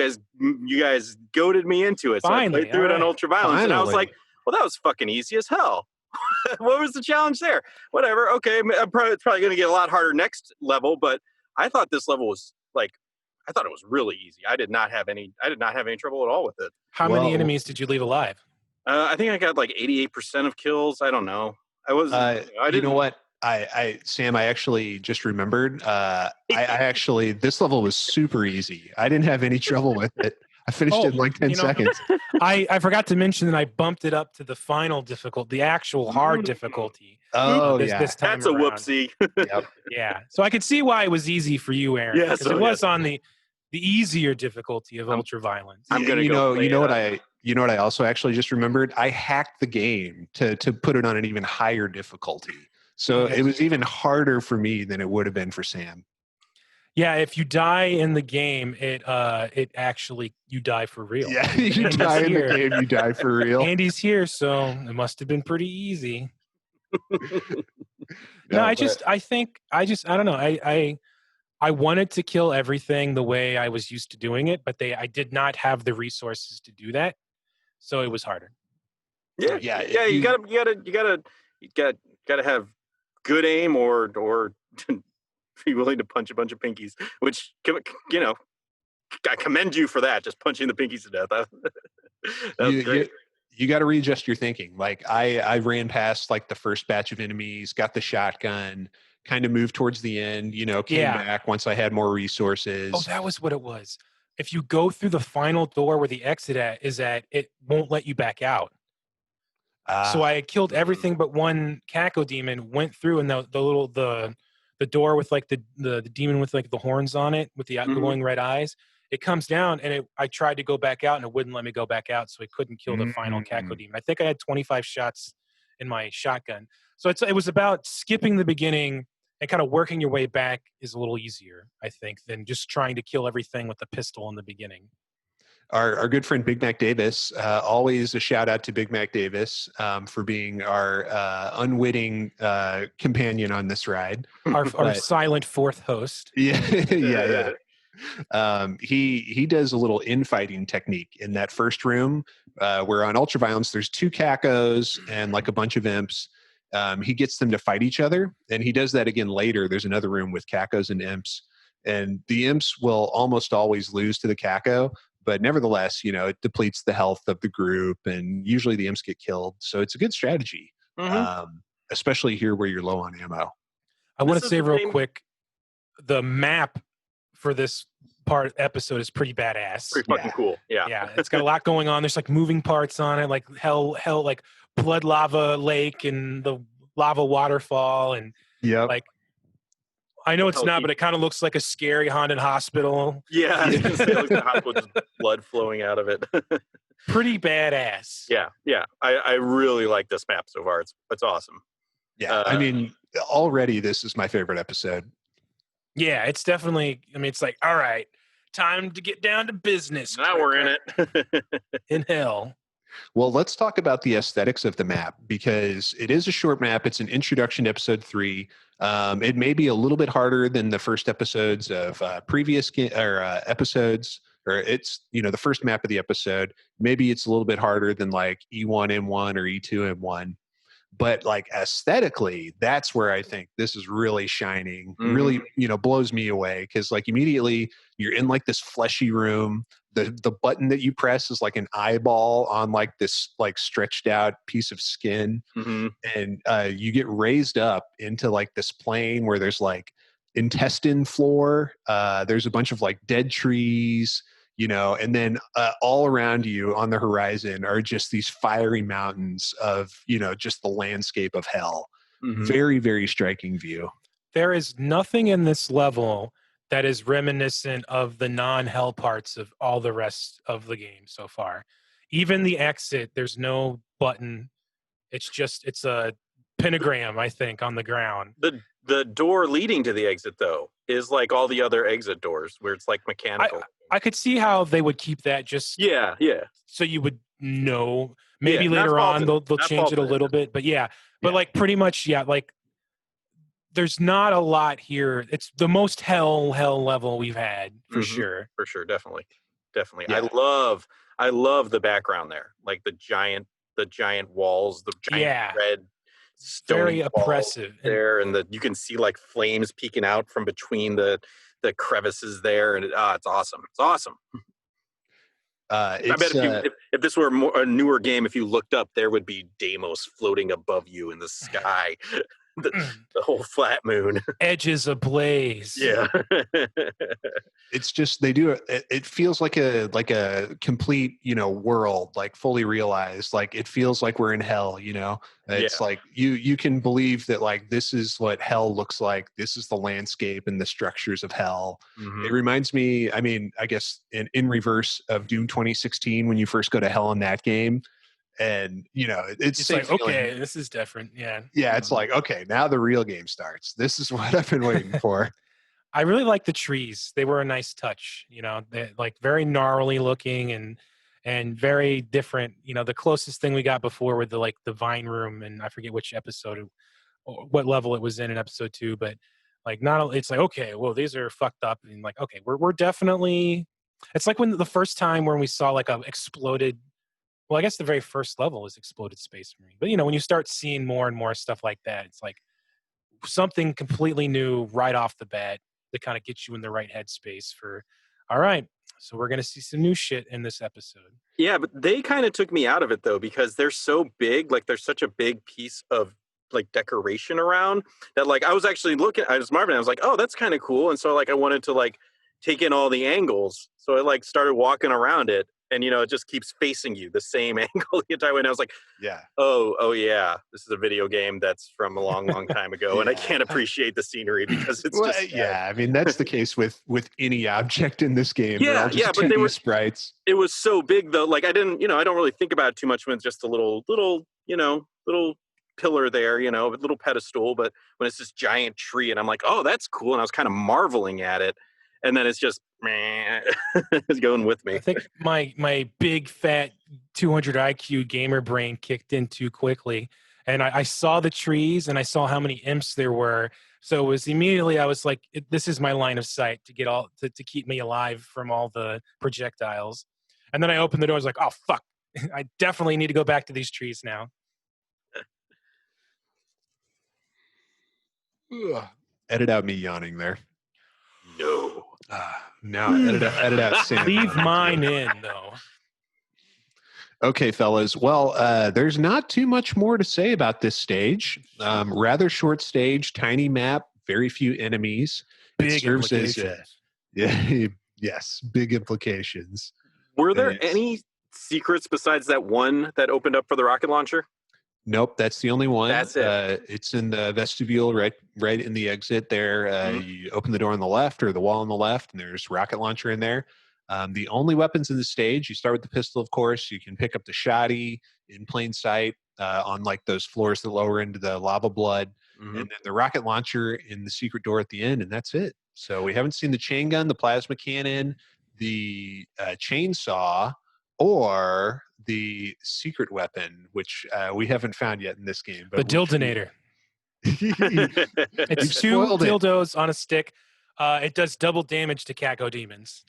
guys goaded me into it. Finally, so I played through it on ultraviolence. And I was like, well, that was fucking easy as hell. What was the challenge there? Whatever. Okay, it's probably going to get a lot harder next level, but I thought this level was like, I thought it was really easy. I did not have any trouble at all with it. How many enemies did you leave alive? I think I got like 88% of kills. I don't know. I was. I didn't. You know what? Sam, I actually just remembered. I actually, this level was super easy. I didn't have any trouble with it. I finished it in like 10 seconds. I forgot to mention that I bumped it up to the final difficulty, the actual hard difficulty. This time that's around. A whoopsie. Yep. Yeah. So I could see why it was easy for you, Aaron. Yeah, because it was on the easier difficulty of ultraviolence. I'm gonna you know what I also actually just remembered? I hacked the game to put it on an even higher difficulty. So it was even harder for me than it would have been for Sam. Yeah, if you die in the game, it actually, you die for real. Yeah, you die in the game, you die for real. Andy's here, so it must have been pretty easy. No, I don't know. I wanted to kill everything the way I was used to doing it, but I did not have the resources to do that, so it was harder. Yeah. You gotta have good aim or be willing to punch a bunch of pinkies, which I commend you for that. Just punching the pinkies to death. That was great. You got to readjust your thinking. Like I ran past like the first batch of enemies, got the shotgun, kind of moved towards the end, came back once I had more resources. Oh, that was what it was. If you go through the final door where the exit is at, it won't let you back out. So I killed everything but one cacodemon, went through, and the door with like the demon with like the horns on it with the glowing red eyes, it comes down, and I tried to go back out and it wouldn't let me go back out, so I couldn't kill the final cacodemon. I think I had 25 shots in my shotgun. So it was about skipping the beginning and kind of working your way back is a little easier, I think, than just trying to kill everything with a pistol in the beginning. Our good friend Big Mac Davis, always a shout out to Big Mac Davis for being our unwitting companion on this ride. Our silent fourth host. Yeah. He does a little infighting technique in that first room where on ultraviolence there's 2 cacos and like a bunch of imps. He gets them to fight each other, and he does that again later. There's another room with cacos and imps, and the imps will almost always lose to the caco, but nevertheless, it depletes the health of the group, and usually the imps get killed. So it's a good strategy, especially here where you're low on ammo. I want to say real quick, the map for this episode is pretty badass. Pretty fucking cool. Yeah. It's got a lot going on. There's like moving parts on it, like hell, like blood lava lake and the lava waterfall, and like I know it's not, but it kind of looks like a scary haunted hospital. Yeah, it looks like a hospital with just blood flowing out of it. Pretty badass. Yeah. I really like this map so far. It's awesome. Yeah, I mean, already this is my favorite episode. Yeah, it's definitely. I mean, it's like, all right, time to get down to business. Now we're in it. In hell. Well, let's talk about the aesthetics of the map because it is a short map. It's an introduction to episode 3. It may be a little bit harder than the first episodes of previous episodes, or it's the first map of the episode. Maybe it's a little bit harder than like E1M1 or E2M1. But like aesthetically, that's where I think this is really shining, really, blows me away. Cause like immediately you're in like this fleshy room. The button that you press is like an eyeball on like this like stretched out piece of skin. And you get raised up into like this plane where there's like intestine floor. There's a bunch of like dead trees, and then all around you on the horizon are just these fiery mountains of, just the landscape of hell. Very, very striking view. There is nothing in this level that is reminiscent of the non-hell parts of all the rest of the game so far. Even the exit, there's no button. It's a pentagram, I think, on the ground. The door leading to the exit, though, is like all the other exit doors where it's like mechanical. I could see how they would keep that just so you would know. Maybe later on they'll change it a little bit, but like pretty much like there's not a lot here. It's the most hell level we've had for sure. For sure, definitely. Yeah. I love the background there, like the giant walls, the giant red stone very oppressive there, and you can see like flames peeking out from between the crevices there, and it's awesome. It's awesome. I bet if this were a newer game, if you looked up, there would be Deimos floating above you in the sky. The whole flat moon, edges ablaze. Yeah. It's just they do it feels like a complete world, like fully realized. Like it feels like we're in hell. It's like you can believe that like this is what hell looks like. This is the landscape and the structures of hell. It reminds me, I mean, I guess in reverse of Doom 2016 when you first go to hell in that game. And it's like, okay, this is different. Yeah. It's like, okay, now the real game starts. This is what I've been waiting for. I really like the trees. They were a nice touch. They're like very gnarly looking and very different. The closest thing we got before with the vine room, and I forget which episode or what level it was in episode 2, but like it's like, okay, well, these are fucked up, and like, okay, we're definitely. It's like when the first time when we saw like a exploded. Well, I guess the very first level is Exploded Space Marine. But, when you start seeing more and more stuff like that, it's like something completely new right off the bat that kind of gets you in the right headspace for, all right, so we're going to see some new shit in this episode. Yeah, but they kind of took me out of it, though, because they're so big. Like, there's such a big piece of, like, decoration around that, like, I was actually I was marveling. I was like, oh, that's kind of cool. And so, like, I wanted to, like, take in all the angles. So I, like, started walking around it. And, it just keeps facing you the same angle the entire way. And I was like, oh, yeah, this is a video game that's from a long, long time ago. And I can't appreciate the scenery because it's I mean, that's the case with any object in this game. Yeah, but they were sprites. It was so big, though. Like, I didn't, I don't really think about it too much when it's just a little pillar there, a little pedestal. But when it's this giant tree and I'm like, oh, that's cool. And I was kind of marveling at it. And then it's just, it's going with me. I think my big fat 200 IQ gamer brain kicked in too quickly, and I saw the trees and I saw how many imps there were. So it was immediately I was like, this is my line of sight to get to keep me alive from all the projectiles. And then I opened the door. I was like, oh fuck, I definitely need to go back to these trees now. Edit out me yawning there. No. No, edit out Sam. Leave mine in, though. Okay, fellas. Well, there's not too much more to say about this stage. Rather short stage, tiny map, very few enemies. Big implications. Yes, big implications. Were there any secrets besides that one that opened up for the rocket launcher? Nope, that's the only one. That's it. It's in the vestibule, right in the exit there. You open the door on the left or the wall on the left, and there's rocket launcher in there. The only weapons in the stage, you start with the pistol, of course. You can pick up the shoddy in plain sight on like those floors that lower into the lava blood, and then the rocket launcher in the secret door at the end, and that's it. So we haven't seen the chain gun, the plasma cannon, the chainsaw, or the secret weapon, which we haven't found yet in this game. The But Dildinator. It's You've 2 spoiled it. dildos on a stick. It does double damage to cacodemons.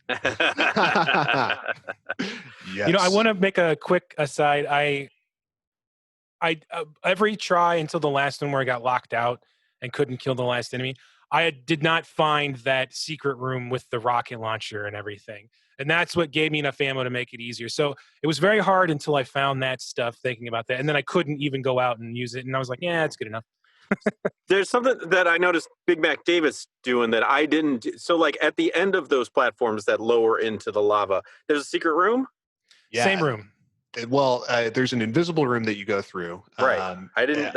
Yes. You know, I want to make a quick aside. I every try until the last one where I got locked out and couldn't kill the last enemy, I did not find that secret room with the rocket launcher and everything. And that's what gave me enough ammo to make it easier. So it was very hard until I found that stuff, thinking about that. And then I couldn't even go out and use it. And I was like, yeah, it's good enough. There's something that I noticed Big Mac Davis doing that I didn't. So, like at the end of those platforms that lower into the lava, there's a secret room. Yeah. Same room. Well, there's an invisible room that you go through. Right. I didn't.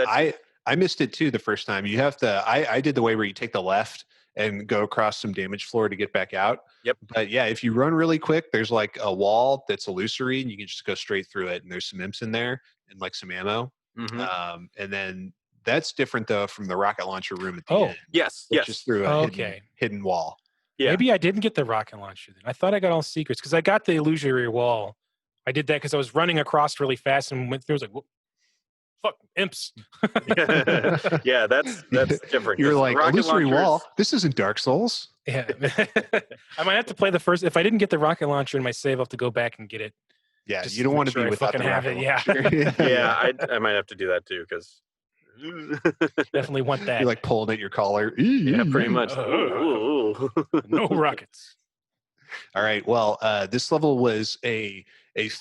I missed it too the first time. You have to. I did the way where you take the left and go across some damaged floor to get back out. Yep. But yeah, if you run really quick, there's like a wall that's illusory, and you can just go straight through it. And there's some imps in there and like some ammo. Mm-hmm. And then that's different though from the rocket launcher room at the end. Yes. It's just through a hidden wall. Yeah. Maybe I didn't get the rocket launcher then. I thought I got all secrets because I got the illusory wall. I did that because I was running across really fast and went through. I was like, whoop, fuck, imps. Yeah, that's different. You're like, illusory launchers- wall? This isn't Dark Souls. Yeah. I might have to play the first. If I didn't get the rocket launcher in my save, I'll have to go back and get it. Yeah, Just you don't to want make to sure be I without the fucking have rocket it, launcher. Yeah, I might have to do that too because Definitely want that. You're like pulling at your collar. yeah, pretty much. No rockets. All right. Well, this level was a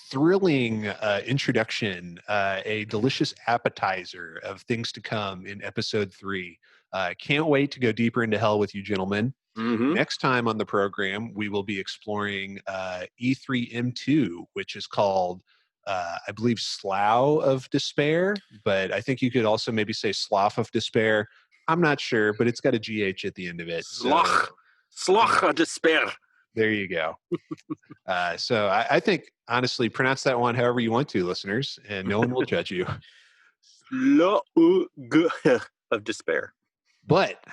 thrilling introduction, a delicious appetizer of things to come in episode 3. Can't wait to go deeper into hell with you, gentlemen. Mm-hmm. Next time on the program, we will be exploring E3M2, which is called, I believe, Slough of Despair, but I think you could also maybe say Slough of Despair. I'm not sure, but it's got a GH at the end of it. Slough of Despair. There you go. So I think, honestly, pronounce that one however you want to, listeners, and no one will judge you. Slough of Despair. But,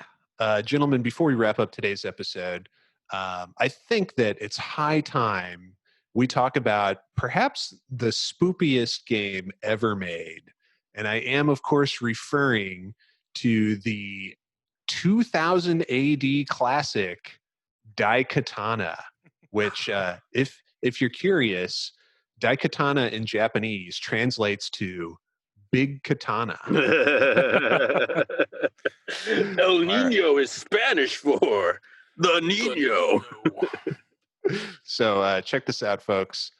gentlemen, before we wrap up today's episode, I think that it's high time we talk about perhaps the spoopiest game ever made. And I am, of course, referring to the 2000 AD classic Daikatana, which, if you're curious, Daikatana in Japanese translates to big katana. El Nino is Spanish for the Nino. So check this out, folks.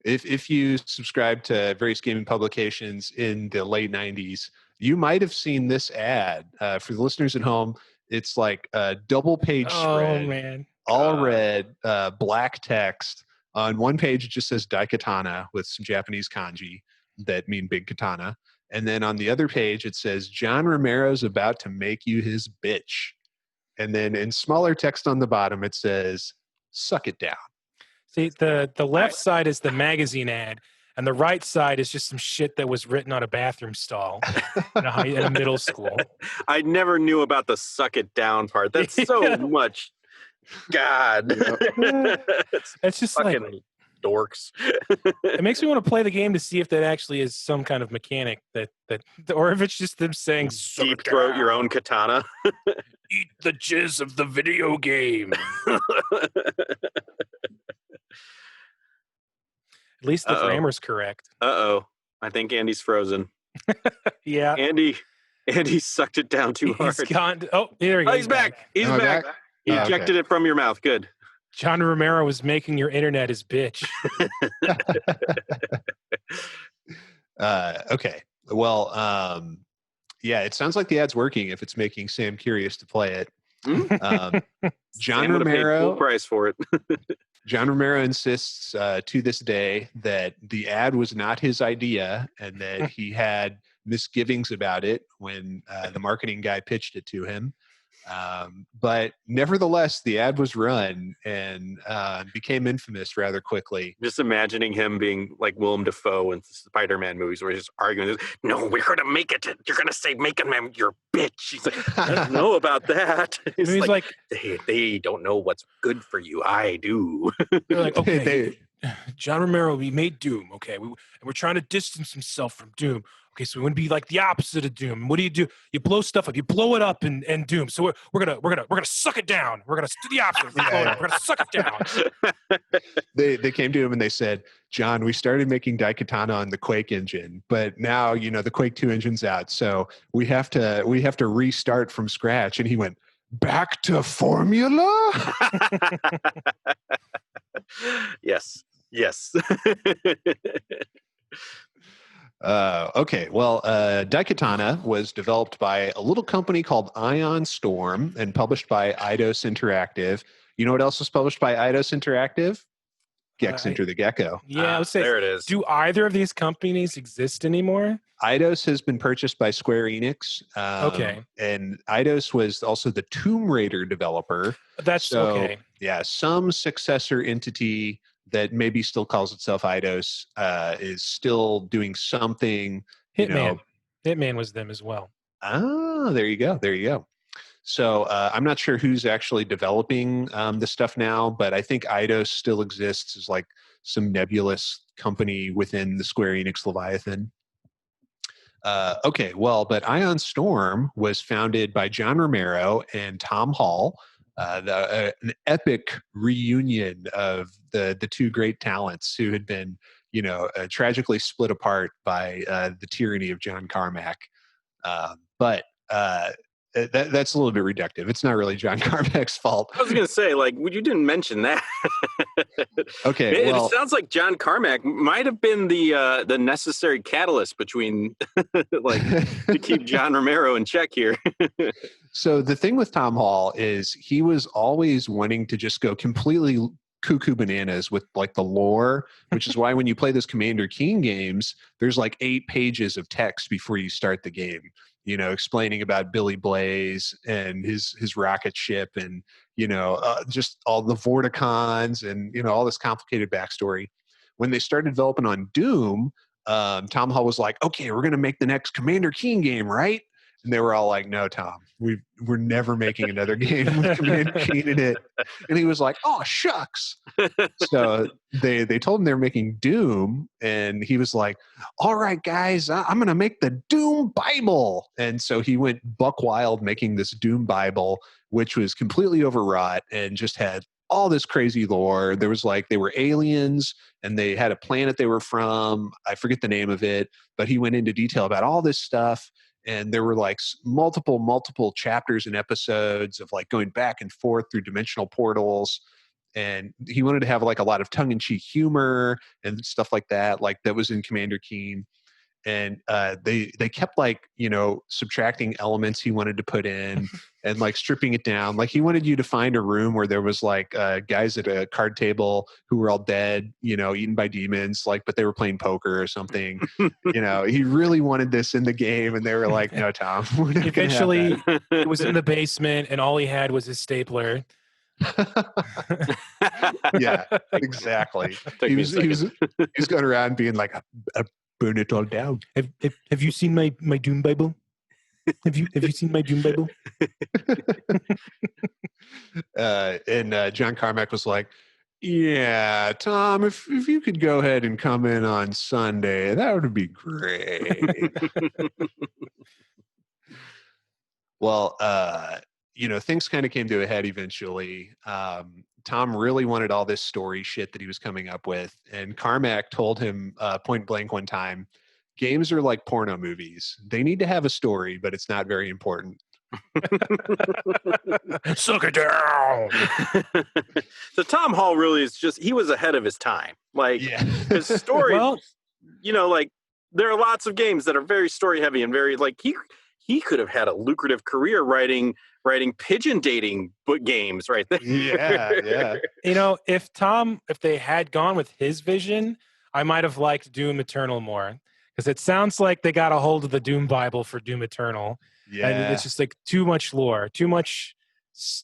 If you subscribe to various gaming publications in the late 90s, you might have seen this ad. For the listeners at home, it's like a double-page spread. Oh, man. All red, black text. On one page, it just says Daikatana with some Japanese kanji that mean big katana. And then on the other page, it says, John Romero's about to make you his bitch. And then in smaller text on the bottom, it says, suck it down. See, the left side is the magazine ad, and the right side is just some shit that was written on a bathroom stall in a middle school. I never knew about the suck it down part. That's so much. God. It's just like dorks. it makes me want to play the game to see if that actually is some kind of mechanic that or if it's just them saying deep throat your own katana. Eat the jizz of the video game. At least the grammar's correct. I think Andy's frozen. Yeah. Andy sucked it down too hard. He's gone. Oh, there he goes. He's back. He's back. He ejected it from your mouth. Good. John Romero was making your internet his bitch. Okay. Well, yeah, it sounds like the ad's working if it's making Sam curious to play it. John Romero, full price for it. John Romero insists to this day that the ad was not his idea and that he had misgivings about it when the marketing guy pitched it to him. But nevertheless, the ad was run and became infamous rather quickly. Just imagining him being like Willem Dafoe in Spider-Man movies where he's just arguing, no, we're going to make it. You're going to say Make Man, you're a bitch. He's like, I don't know about that. He's like they don't know what's good for you. I do. They're like, okay, John Romero, he made Doom. Okay, and we're trying to distance himself from Doom. Okay, so we want to be like the opposite of Doom. What do? You blow stuff up. You blow it up and Doom. So we're gonna suck it down. We're gonna do the opposite. We're gonna suck it down. They came to him and they said, John, we started making Daikatana on the Quake engine, but now the Quake 2 engine's out, so we have to restart from scratch. And he went, back to formula. Yes. Okay, well, Daikatana was developed by a little company called Ion Storm and published by Eidos Interactive. You know what else was published by Eidos Interactive? Gex Enter the Gecko. Yeah, I would say, there it is. Do either of these companies exist anymore? Eidos has been purchased by Square Enix. Okay. And Eidos was also the Tomb Raider developer. That's okay. Yeah, some successor entity that maybe still calls itself Eidos is still doing something. Hitman. Hitman was them as well. Ah, there you go. So I'm not sure who's actually developing this stuff now, but I think Eidos still exists as like some nebulous company within the Square Enix Leviathan. Okay, well, but Ion Storm was founded by John Romero and Tom Hall, an epic reunion of the two great talents who had been, tragically split apart by the tyranny of John Carmack. But that's a little bit reductive. It's not really John Carmack's fault. I was going to say, you didn't mention that. Okay, it sounds like John Carmack might have been the necessary catalyst between, to keep John Romero in check here. So the thing with Tom Hall is he was always wanting to just go completely cuckoo bananas with like the lore, which is why when you play those Commander Keen games, there's like 8 pages of text before you start the game. Explaining about Billy Blaze and his rocket ship and, just all the Vorticons and, all this complicated backstory. When they started developing on Doom, Tom Hall was like, okay, we're going to make the next Commander Keen game, right? And they were all like, no, Tom, we're never making another game with Commander Keen in it. And he was like, oh, shucks. So they told him they were making Doom. And he was like, all right, guys, I'm going to make the Doom Bible. And so he went buck wild making this Doom Bible, which was completely overwrought and just had all this crazy lore. There was they were aliens and they had a planet they were from. I forget the name of it, but he went into detail about all this stuff. And there were multiple chapters and episodes of going back and forth through dimensional portals. And he wanted to have a lot of tongue-in-cheek humor and stuff like that was in Commander Keen. And they kept subtracting elements he wanted to put in and stripping it down. He wanted you to find a room where there was guys at a card table who were all dead, eaten by demons, but they were playing poker or something. He really wanted this in the game, and they were like, "No, Tom." Eventually, it was in the basement, and all he had was his stapler. Yeah, exactly. He was going around being like a burn it all down. Have you seen my Doom Bible? Have you seen my Doom Bible? And John Carmack was like, yeah, Tom, if you could go ahead and come in on Sunday, that would be great. Well, things kind of came to a head eventually. Tom really wanted all this story shit that he was coming up with. And Carmack told him point blank one time, games are like porno movies. They need to have a story, but it's not very important. Suck it down. So Tom Hall really is he was ahead of his time. His story, there are lots of games that are very story heavy and very he could have had a lucrative career writing pigeon dating book games right there. Yeah. If they had gone with his vision, I might have liked Doom Eternal more, because it sounds like they got a hold of the Doom Bible for Doom Eternal. Yeah. And it's just too much lore, too much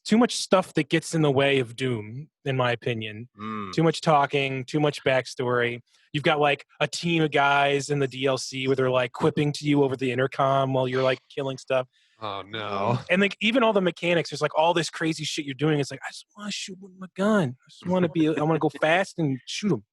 too much stuff that gets in the way of Doom, in my opinion. Too much talking, too much backstory. You've got like a team of guys in the DLC where they're like quipping to you over the intercom while you're like killing stuff. Oh no! And like even all the mechanics, there's like all this crazy shit you're doing. It's like I just want to shoot with my gun. I just want to I want to go fast and shoot them.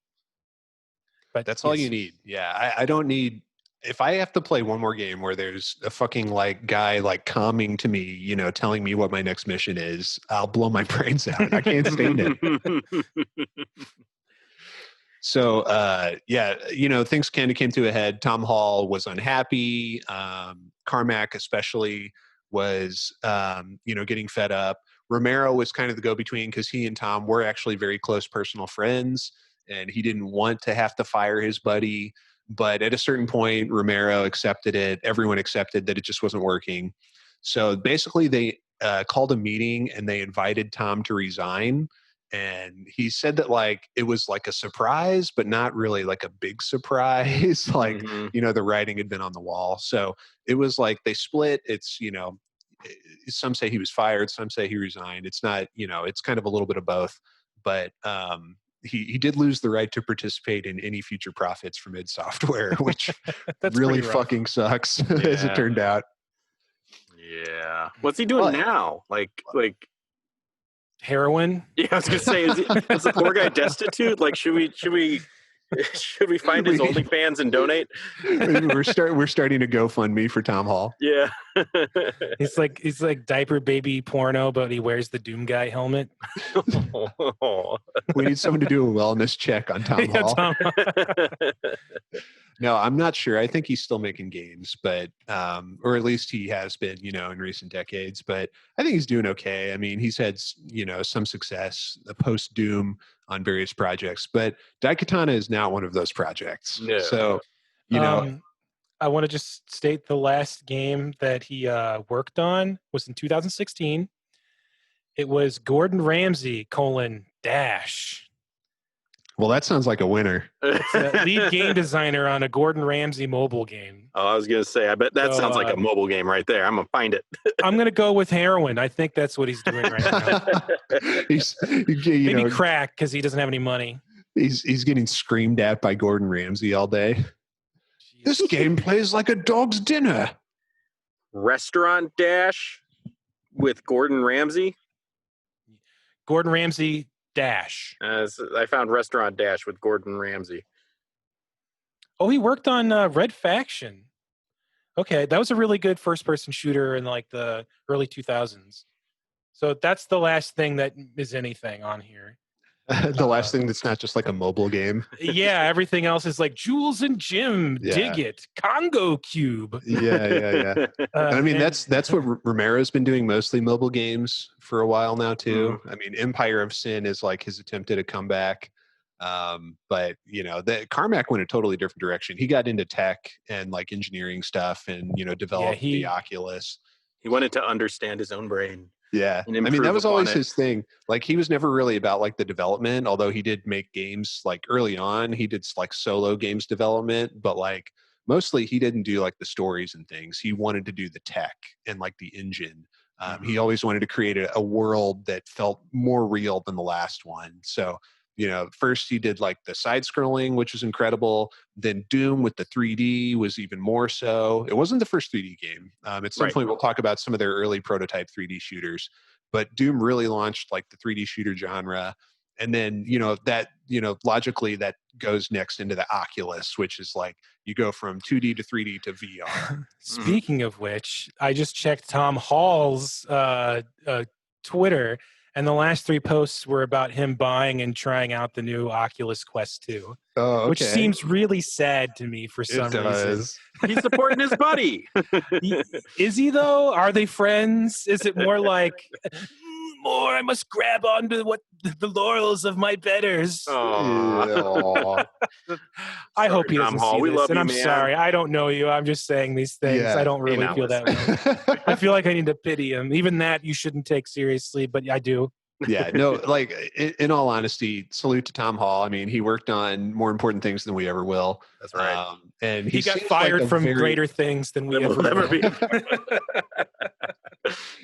But That's all you need. Yeah, I don't need. If I have to play one more game where there's a fucking like guy like calming to me, you know, telling me what my next mission is, I'll blow my brains out. I can't stand it. So, yeah, you know, things kind of came to a head. Tom Hall was unhappy. Carmack especially was, you know, getting fed up. Romero was kind of the go-between because he and Tom were actually very close personal friends, and he didn't want to have to fire his buddy. But at a certain point, Romero accepted it. Everyone accepted that it just wasn't working. So basically they called a meeting and they invited Tom to resign. And he said that like it was like a surprise, but not really like a big surprise. Like, you know, the writing had been on the wall. So it was like they split. It's, you know, some say he was fired, some say he resigned. It's not, you know, it's kind of a little bit of both. But he did lose the right to participate in any future profits from id Software, which really fucking sucks, as it turned out. Yeah. What's he doing now? Like heroin? Yeah, I was gonna say, is the poor guy destitute? Like, should we find his OnlyFans and donate? We're starting a GoFundMe for Tom Hall. Yeah, he's like diaper baby porno, but he wears the Doom Guy helmet. We need someone to do a wellness check on Tom Hall. No, I'm not sure. I think he's still making games, but or at least he has been, you know, in recent decades. But I think he's doing okay. I mean, he's had, you know, some success post Doom on various projects, but Daikatana is now one of those projects. No. So, you know, I want to just state the last game that he worked on was in 2016. It was Gordon Ramsay: Dash. Well, that sounds like a winner. It's a lead game designer on a Gordon Ramsay mobile game. Oh, I was going to say, I bet that sounds like a mobile game right there. I'm going to find it. I'm going to go with heroin. I think that's what he's doing right now. Maybe crack because he doesn't have any money. He's getting screamed at by Gordon Ramsay all day. Jeez. This game plays like a dog's dinner. Restaurant Dash with Gordon Ramsay? Gordon Ramsay Dash. I found Restaurant Dash with Gordon Ramsay. Oh, he worked on Red Faction. Okay, that was a really good first-person shooter in like the early 2000s. So that's the last thing that is anything on here. The last thing that's not just like a mobile game. Yeah, everything else is like Jules and Jim, Dig It, Congo Cube. Yeah. I mean, that's what Romero's been doing, mostly mobile games for a while now too. I mean, Empire of Sin is like his attempt at a comeback. But you know, Carmack went a totally different direction. He got into tech and like engineering stuff, and you know, developed the Oculus. He wanted to understand his own brain. Yeah, I mean, that was always his thing. Like, he was never really about like the development, although he did make games like early on. He did like solo games development, but like mostly he didn't do like the stories and things. He wanted to do the tech and like the engine. He always wanted to create a world that felt more real than the last one. So, you know, first he did like the side scrolling, which was incredible. Then Doom with the 3D was even more so. It wasn't the first 3D game. At some point we'll talk about some of their early prototype 3D shooters, but Doom really launched like the 3D shooter genre. And then, you know, that, you know, logically that goes next into the Oculus, which is like you go from 2D to 3D to VR. Speaking of which, I just checked Tom Hall's Twitter, and the last 3 posts were about him buying and trying out the new Oculus Quest 2. Oh, okay. Which seems really sad to me for some reason. He's supporting his buddy. Is he, though? Are they friends? Is it more like, more, I must grab onto what the laurels of my betters? Oh. I hope he doesn't see we this. love And you, I'm man. sorry. I don't know you. I'm just saying these things. I don't really feel that way. I feel like I need to pity him. Even that you shouldn't take seriously, but I do. Yeah, no, like in all honesty, salute to Tom Hall. I mean, he worked on more important things than we ever will. That's right. And he got fired from greater things than we ever will.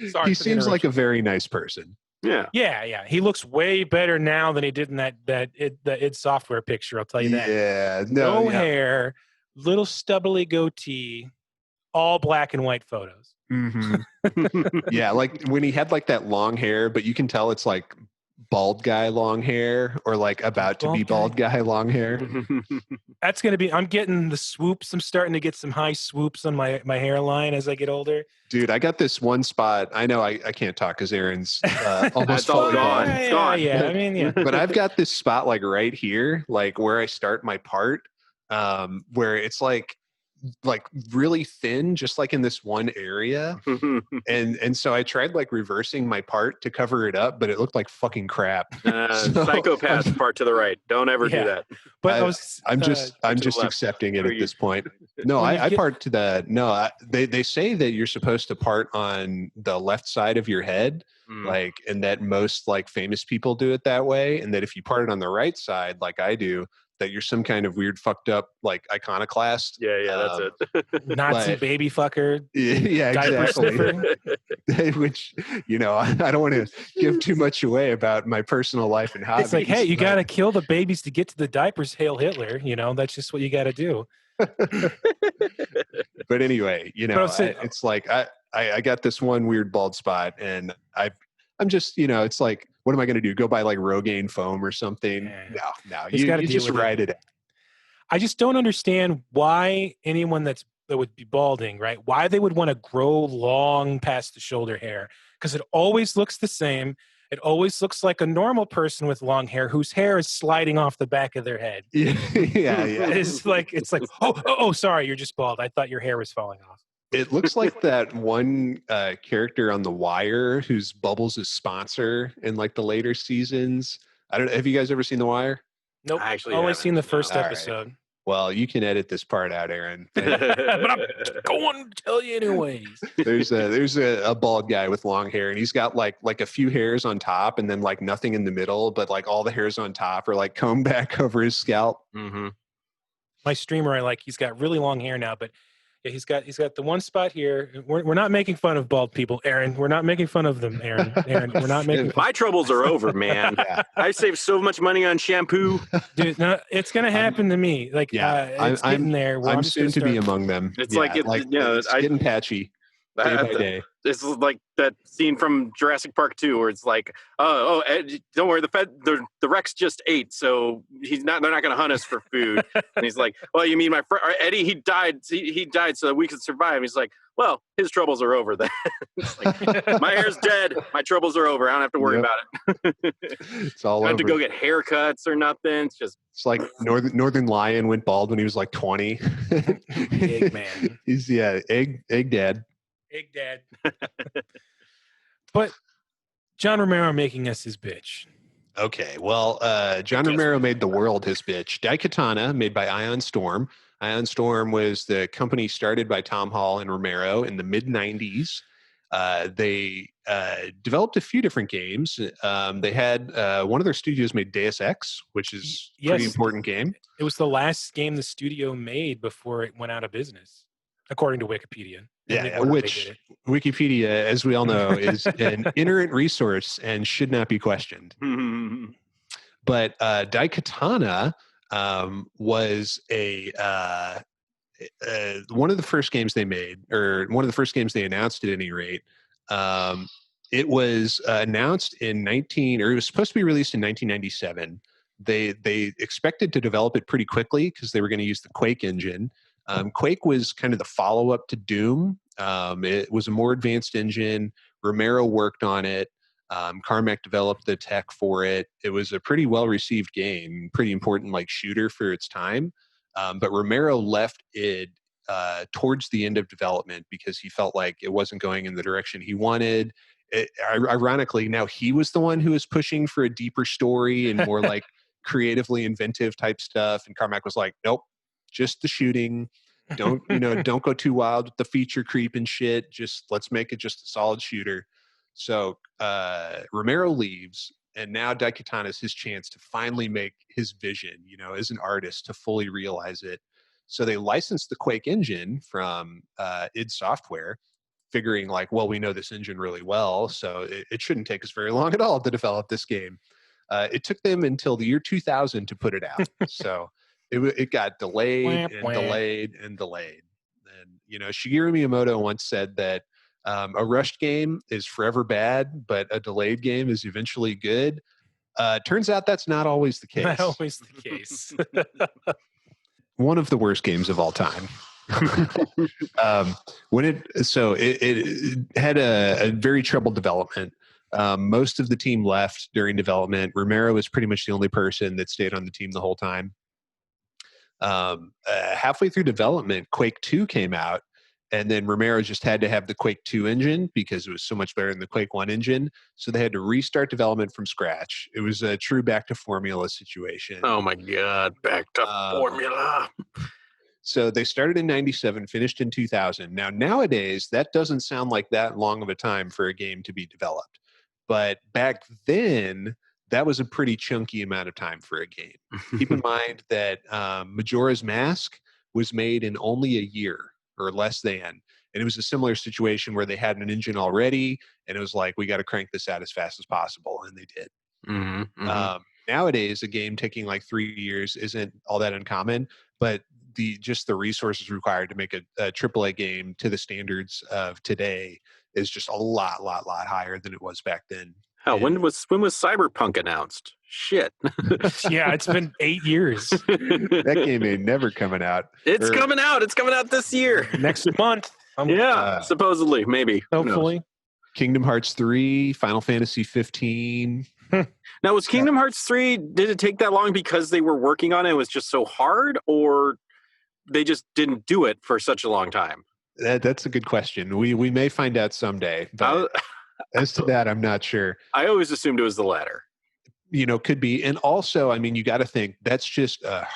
Sorry He for the seems like a interruption. very nice person. Yeah. Yeah. He looks way better now than he did in the id Software picture. I'll tell you that. Yeah, No yeah. hair, little stubbly goatee, all black and white photos. hmm Yeah, like when he had like that long hair, but you can tell it's like bald guy long hair or like about to be bald guy long hair. That's going to be, I'm getting the swoops. I'm starting to get some high swoops on my hairline as I get older. Dude, I got this one spot. I know I can't talk because Aaron's almost That's all fully gone. bald. It's gone. Yeah. I mean, yeah. But I've got this spot like right here, like where I start my part, where it's like really thin, just like in this one area. And so I tried like reversing my part to cover it up, but it looked like fucking crap. Psychopath part to the right. Don't ever do that. But I'm just left. accepting it Or at you- this point. No, I part to the no. They say that you're supposed to part on the left side of your head, like, and that most like famous people do it that way, and that if you part it on the right side, like I do, that you're some kind of weird fucked up like iconoclast. Yeah, that's it. Nazi but- baby fucker. Yeah, Diaper exactly. sniffer. Which, I don't want to give too much away about my personal life and hobbies. It's like, hey, you but- got to kill the babies to get to the diapers. Hail Hitler. That's just what you got to do. But anyway, it's like I got this one weird bald spot, and I'm just, it's like, what am I going to do? Go buy like Rogaine foam or something? Yeah. No, He's gotta you deal just with it. ride it out. I just don't understand why anyone that would be balding, right? Why they would want to grow long past the shoulder hair, because it always looks the same. It always looks like a normal person with long hair whose hair is sliding off the back of their head. Yeah. It's like, oh, sorry, you're just bald. I thought your hair was falling off. It looks like that one character on The Wire who's Bubbles' sponsor in like the later seasons. I don't know. Have you guys ever seen The Wire? Nope. I actually only haven't, seen the first no. All right. episode. Well, you can edit this part out, Aaron. But I'm going to tell you anyways. There's a bald guy with long hair, and he's got like a few hairs on top, and then like nothing in the middle, but like all the hairs on top are like combed back over his scalp. Mm-hmm. My streamer, he's got really long hair now, but yeah, he's got the one spot here. We're not making fun of bald people, Aaron. We're not making fun of them, Aaron. We're not making fun. My troubles are over, man. Yeah. I saved so much money on shampoo. Dude, no, it's gonna happen to me. Like, it's getting there. I'm soon to be among them. It's Yeah, like it's getting patchy day by day. This is like that scene from Jurassic Park 2 where it's like, Ed, don't worry, the Rex just ate, so they're not going to hunt us for food. And he's like, well, you mean my friend Eddie? He died so that we could survive. And he's like, well, his troubles are over then. It's like, my hair's dead. My troubles are over. I don't have to worry about it. It's all I over. have to go get haircuts or nothing. It's like Northern Lion went bald when he was like 20. Egg man. He's egg dad. Egg dad. But John Romero making us his bitch. Okay, well, John Romero made the world his bitch. Daikatana, made by Ion Storm. Ion Storm was the company started by Tom Hall and Romero in the mid-90s. They developed a few different games. They had one of their studios made Deus Ex, which is a pretty important game. It was the last game the studio made before it went out of business, according to Wikipedia. Yeah, which Wikipedia, as we all know, is an inerrant resource and should not be questioned. But Daikatana was one of the first games they made, or one of the first games they announced at any rate. It was announced it was supposed to be released in 1997. They expected to develop it pretty quickly because they were going to use the Quake engine. Quake was kind of the follow-up to Doom. It was a more advanced engine. Romero worked on it. Carmack developed the tech for it. It was a pretty well-received game, pretty important like shooter for its time. But Romero left it towards the end of development because he felt like it wasn't going in the direction he wanted. Ironically, now he was the one who was pushing for a deeper story and more like creatively inventive type stuff. And Carmack was like, nope, just the shooting. Don't go too wild with the feature creep and shit. Just let's make it just a solid shooter. So Romero leaves, and now Daikatana is his chance to finally make his vision, as an artist, to fully realize it. So they licensed the Quake engine from id Software, figuring like, well, we know this engine really well, so it shouldn't take us very long at all to develop this game. It took them until the year 2000 to put it out. So it got delayed and delayed and delayed. And, you know, Shigeru Miyamoto once said that a rushed game is forever bad, but a delayed game is eventually good. Turns out that's not always the case. Not always the case. One of the worst games of all time. It had a very troubled development. Most of the team left during development. Romero was pretty much the only person that stayed on the team the whole time. Halfway through development, Quake 2 came out, and then Romero just had to have the Quake 2 engine because it was so much better than the Quake 1 engine. So they had to restart development from scratch. It was a true back to formula situation. Oh my God, back to formula. So they started in 97, finished in 2000. Now, nowadays, that doesn't sound like that long of a time for a game to be developed. But back then, that was a pretty chunky amount of time for a game. Keep in mind that Majora's Mask was made in only a year or less than. And it was a similar situation where they had an engine already, and it was like, we got to crank this out as fast as possible. And they did. Nowadays, a game taking like 3 years isn't all that uncommon, but the resources required to make a AAA game to the standards of today is just a lot higher than it was back then. Hell, when was Cyberpunk announced? Shit. Yeah, it's been 8 years. That game ain't never coming out. It's coming out. It's coming out this year. Next month. Supposedly, maybe. Hopefully. Kingdom Hearts 3, Final Fantasy 15. Now, was Kingdom Hearts 3, did it take that long because they were working on it? It was just so hard, or they just didn't do it for such a long time? That's a good question. We may find out someday, but as to that, I'm not sure. I always assumed it was the latter. You know, could be. And also, I mean, you got to think that's just a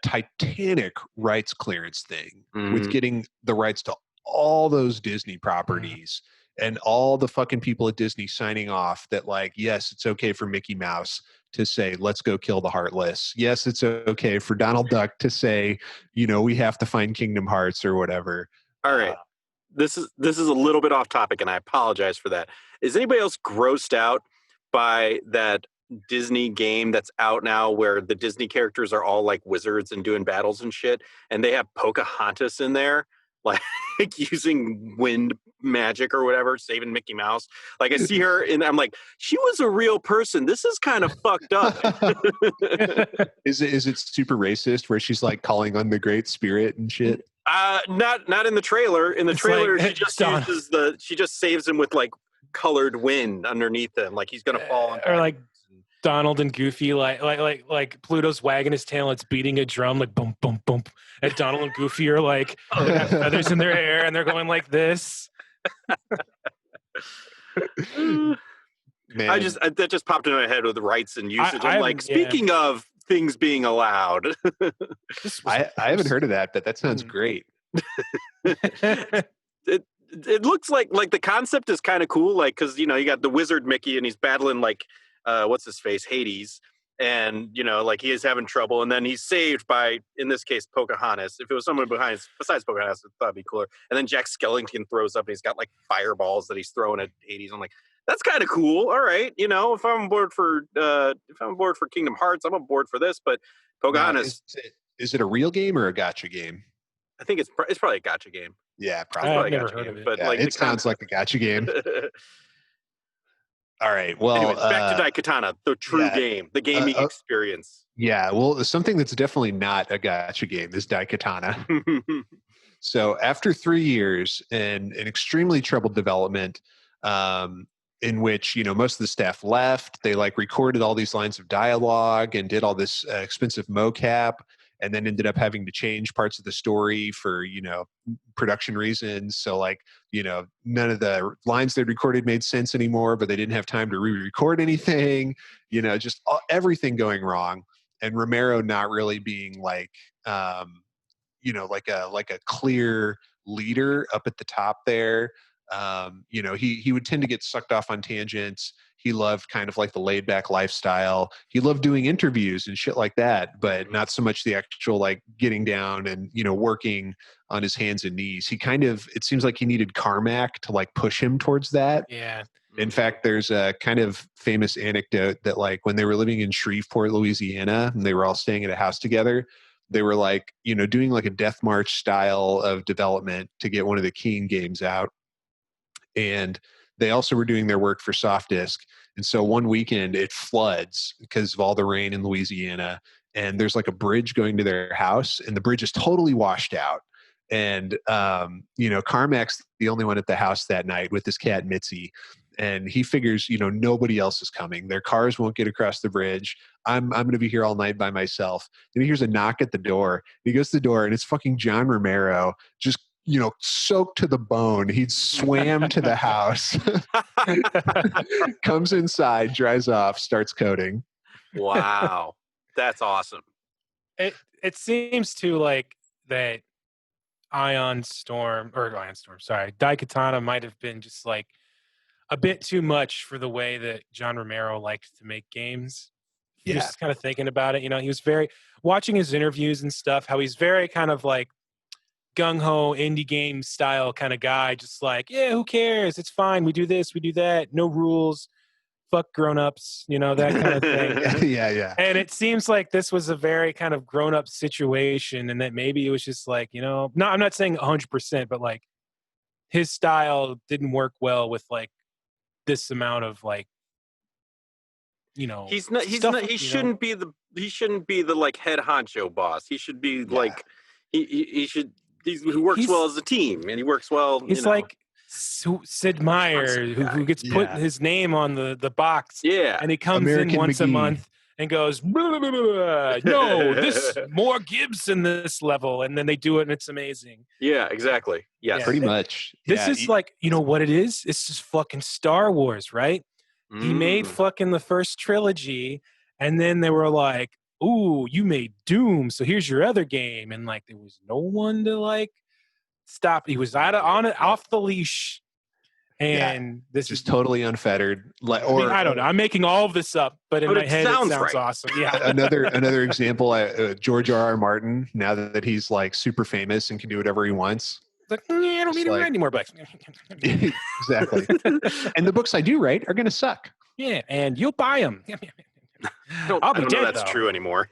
titanic rights clearance thing with getting the rights to all those Disney properties and all the fucking people at Disney signing off that, like, yes, it's okay for Mickey Mouse to say, let's go kill the Heartless. Yes, it's okay for Donald Duck to say, you know, we have to find Kingdom Hearts or whatever. All right. This is a little bit off topic, and I apologize for that. Is anybody else grossed out by that Disney game that's out now where the Disney characters are all like wizards and doing battles and shit, and they have Pocahontas in there, like using wind magic or whatever, saving Mickey Mouse? Like, I see her and I'm like, she was a real person. This is kind of fucked up. Is it super racist where she's like calling on the Great Spirit and shit? Not in the trailer. In the trailer, like, she just saves him with like colored wind underneath him, like he's gonna fall. Or like Donald and Goofy, like Pluto's wagging his tail, it's beating a drum, like boom, boom, boom. And Donald and Goofy are like, they got feathers in their hair, and they're going like this. Man. That just popped into my head with the rights and usage. I'm like, speaking of things being allowed. I haven't heard of that, but that sounds great. It looks like the concept is kind of cool, like, because, you know, you got the wizard Mickey and he's battling like what's his face, Hades, and, you know, like, he is having trouble, and then he's saved by, in this case, Pocahontas. If it was someone besides Pocahontas, that'd be cooler. And then Jack Skellington throws up and he's got like fireballs that he's throwing at Hades. I'm like, that's kind of cool. All right, you know, if I'm on board for Kingdom Hearts, I'm on board for this. But Pocahontas, is it a real game or a gacha game? I think it's probably a gacha game. Yeah, probably. I've never heard of it. But yeah, like, it sounds like a gacha game. All right. Well, anyways, back to Daikatana, the true game, the gaming experience. Yeah. Well, something that's definitely not a gacha game is Daikatana. So after 3 years and an extremely troubled development, in which, you know, most of the staff left, they like recorded all these lines of dialogue and did all this expensive mocap, and then ended up having to change parts of the story for, you know, production reasons. So, like, you know, none of the lines they'd recorded made sense anymore, but they didn't have time to re-record anything, you know, just everything going wrong. And Romero not really being like, you know, like a clear leader up at the top there. You know, he would tend to get sucked off on tangents. He loved kind of like the laid back lifestyle. He loved doing interviews and shit like that, but not so much the actual like getting down and, you know, working on his hands and knees. He kind of, it seems like he needed Carmack to like push him towards that. Yeah. In fact, there's a kind of famous anecdote that like when they were living in Shreveport, Louisiana, and they were all staying at a house together, they were like, you know, doing like a Death March style of development to get one of the Keen games out. And they also were doing their work for Soft Disk. And so one weekend it floods because of all the rain in Louisiana. And there's like a bridge going to their house, and the bridge is totally washed out. And, you know, Carmack's the only one at the house that night with his cat Mitzi. And he figures, you know, nobody else is coming. Their cars won't get across the bridge. I'm going to be here all night by myself. Then he hears a knock at the door. He goes to the door, and it's fucking John Romero, just, you know, soaked to the bone. He'd swam to the house, comes inside, dries off, starts coding. Wow. That's awesome. It seems to like that Daikatana might have been just like a bit too much for the way that John Romero liked to make games. Yeah. Just kind of thinking about it, you know, he was very watching his interviews and stuff, how he's very kind of like gung-ho indie game style kind of guy, just like, yeah, who cares? It's fine. We do this, we do that. No rules. Fuck grown-ups, you know, that kind of thing. Yeah. And it seems like this was a very kind of grown-up situation, and that maybe it was just like, you know, I'm not saying 100%, but like his style didn't work well with like this amount of like, you know, he shouldn't be the like head honcho boss. He should be like he works well as a team, and he works well. He's like Sid Meier, who gets put his name on the box. Yeah. And he comes in once a month and goes, blah, blah, blah, blah. No, this more Gibbs in this level. And then they do it, and it's amazing. Yeah, exactly. Yes. Yeah, pretty much. This is like, you know what it is? It's just fucking Star Wars, right? He made fucking the first trilogy, and then they were like, ooh, you made Doom, so here's your other game. And like there was no one to like stop. He was off the leash, and this is totally unfettered. Like, or I don't know. I'm making all of this up, but in my head, it sounds right. Awesome. Yeah. another example. George R.R. Martin. Now that he's like super famous and can do whatever he wants, like, I don't need to write anymore books. Exactly. And the books I do write are going to suck. Yeah, and you'll buy them. I'll be dead. That's true anymore.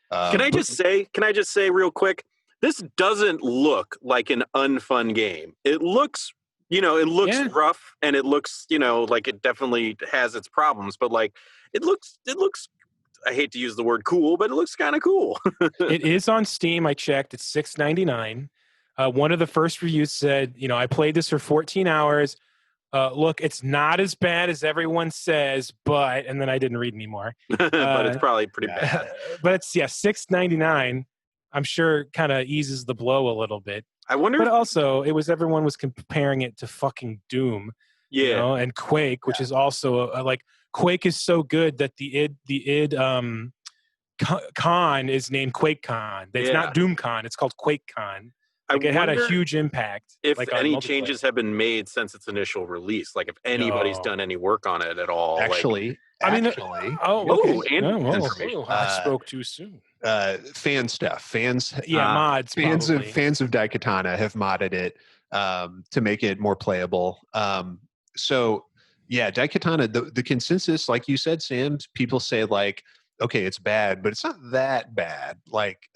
Can I just say real quick? This doesn't look like an unfun game. It looks, rough, and it looks, like it definitely has its problems, but like it looks, I hate to use the word cool, but it looks kind of cool. It is on Steam. I checked. It's $6.99. One of the first reviews said, I played this for 14 hours. Look, it's not as bad as everyone says, but, and then I didn't read anymore. But it's probably pretty bad. But it's, $6.99. I'm sure kind of eases the blow a little bit. I wonder. But also, everyone was comparing it to fucking Doom. Yeah. And Quake, which is also like Quake is so good that the id con is named QuakeCon. It's not DoomCon. It's called QuakeCon. Like it had a huge impact. If like any changes have been made since its initial release, like if anybody's done any work on it at all. Actually, I spoke too soon. Fan stuff. Fans, mods. Fans of Daikatana have modded it to make it more playable. So yeah, Daikatana. The consensus, like you said, Sam, people say like, okay, it's bad, but it's not that bad. Like,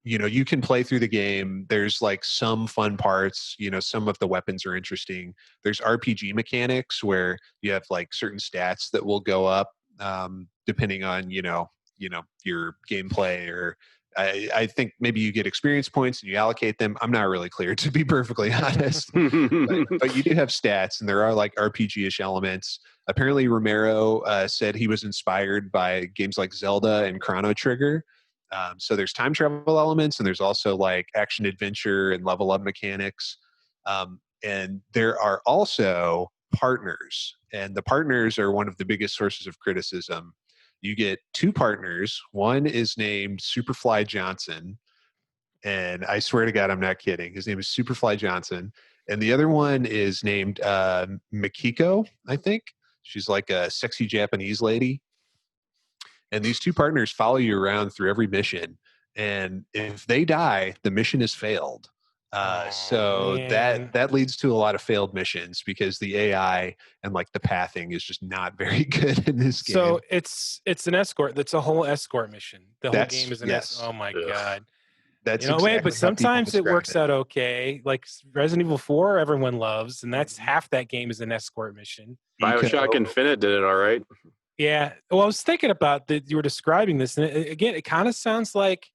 you can play through the game. There's like some fun parts. Some of the weapons are interesting. There's RPG mechanics where you have like certain stats that will go up depending on your gameplay. Or I think maybe you get experience points and you allocate them. I'm not really clear, to be perfectly honest. but you do have stats, and there are like RPG-ish elements. Apparently, Romero said he was inspired by games like Zelda and Chrono Trigger. So there's time travel elements, and there's also like action adventure and level up mechanics. And there are also partners, and the partners are one of the biggest sources of criticism. You get two partners. One is named Superfly Johnson, and I swear to God, I'm not kidding. His name is Superfly Johnson, And the other one is named Mikiko, I think. She's like a sexy Japanese lady. And these two partners follow you around through every mission. And if they die, the mission has failed. So man. that leads to a lot of failed missions because the AI and like the pathing is just not very good in this game. So it's an escort. That's a whole escort mission. The whole game is an yes. Oh my Ugh. god. That's But exactly how people sometimes it describe works out okay. Like Resident Evil 4, everyone loves, and that's half that game is an escort mission. BioShock Infinite did it all right. Yeah. Well, I was thinking about that. You were describing this, and again, it kind of sounds like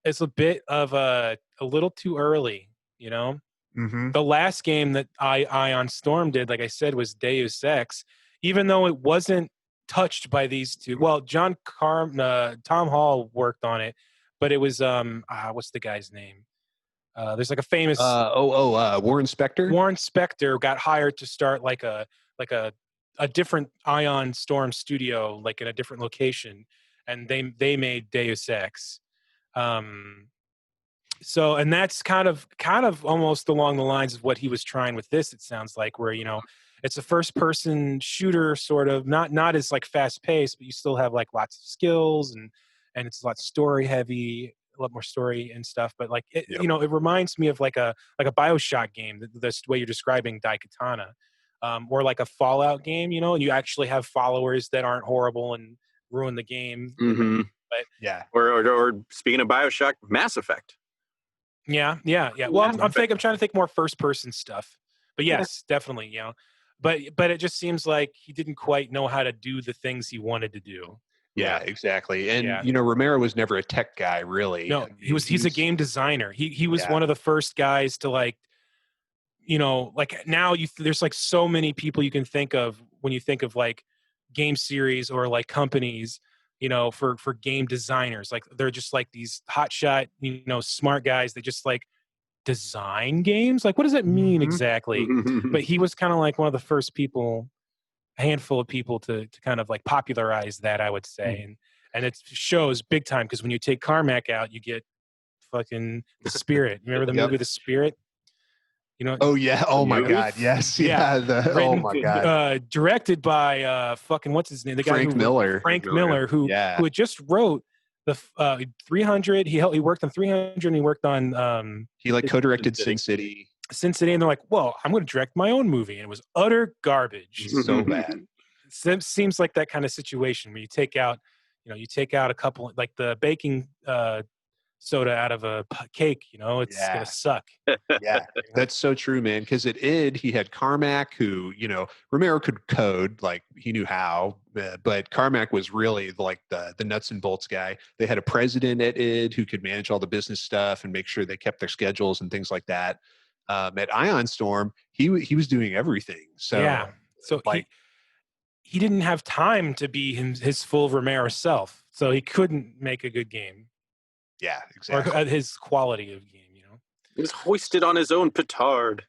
it's a bit of a little too early. You know, Mm-hmm. the last game that Ion Storm did, like I said, was Deus Ex, even though it wasn't touched by these two. Well, Tom Hall worked on it, but it was what's the guy's name? There's like a famous Warren Spector. Warren Spector got hired to start like a different Ion Storm studio, like in a different location, and they made Deus Ex. So, and that's kind of almost along the lines of what he was trying with this. It sounds like where it's a first person shooter, sort of not as like fast paced, but you still have like lots of skills and it's a lot story heavy, a lot more story and stuff. But like it, it reminds me of like a BioShock game. That's the way you're describing Daikatana, or like a Fallout game. And you actually have followers that aren't horrible and ruin the game. Mm-hmm. But yeah, or speaking of BioShock, Mass Effect. Yeah. Well, I'm trying to think more first person stuff, but yes, definitely, but it just seems like he didn't quite know how to do the things he wanted to do. Yeah, exactly. And Romero was never a tech guy, really. No, he's a game designer. He was one of the first guys to like now there's like so many people you can think of when you think of like game series or like companies, for game designers. Like they're just like these hotshot, smart guys. They just like design games. Like, what does that mean exactly? But he was kind of like one of the first people, a handful of people to kind of like popularize that, I would say. And it shows big time because when you take Carmack out, you get fucking The Spirit. Remember the movie The Spirit? Oh yeah. Oh my God. Yes. Yeah. Oh my God. Directed by fucking what's his name? The guy Frank Miller. Frank Miller, who had just wrote the 300. He worked on 300. And he worked on he like co-directed Sin City. And they're like, well, I'm going to direct my own movie, and it was utter garbage. So bad. It seems like that kind of situation where you take out a couple, like the baking soda out of a cake, it's gonna suck. Yeah, that's so true, man. Because at id he had Carmack, who Romero could code, like he knew how, but Carmack was really like the nuts and bolts guy. They had a president at id who could manage all the business stuff and make sure they kept their schedules and things like that. At Ion Storm, he was doing everything. So like he didn't have time to be his full Romero self, so he couldn't make a good game. Yeah, exactly. Or his quality of game, He was hoisted on his own petard.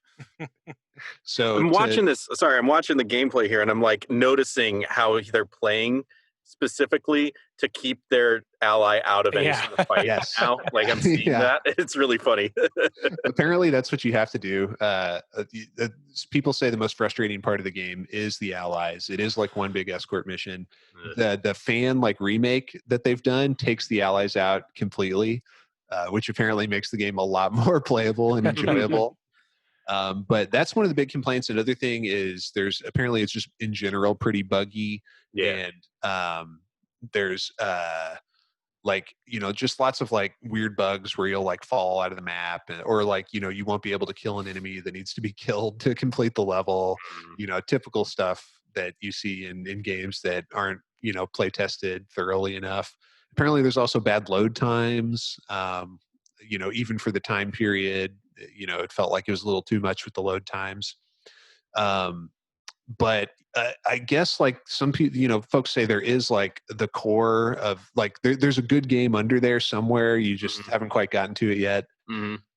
So I'm watching this. Sorry, I'm watching the gameplay here, and I'm like noticing how they're playing specifically to keep their ally out of any sort of fight. Yes. Now, like I'm seeing that. It's really funny. Apparently, that's what you have to do. People say the most frustrating part of the game is the allies. It is like one big escort mission. The fan like remake that they've done takes the allies out completely, which apparently makes the game a lot more playable and enjoyable. But that's one of the big complaints. Another thing is apparently it's just in general pretty buggy. Yeah. And there's just lots of like weird bugs where you'll like fall out of the map, or like you won't be able to kill an enemy that needs to be killed to complete the level. Typical stuff that you see in games that aren't play tested thoroughly enough. Apparently there's also bad load times. Even for the time period, it felt like it was a little too much with the load times. But I guess like some people, folks say there is like the core of like there's a good game under there somewhere. You just haven't quite gotten to it yet.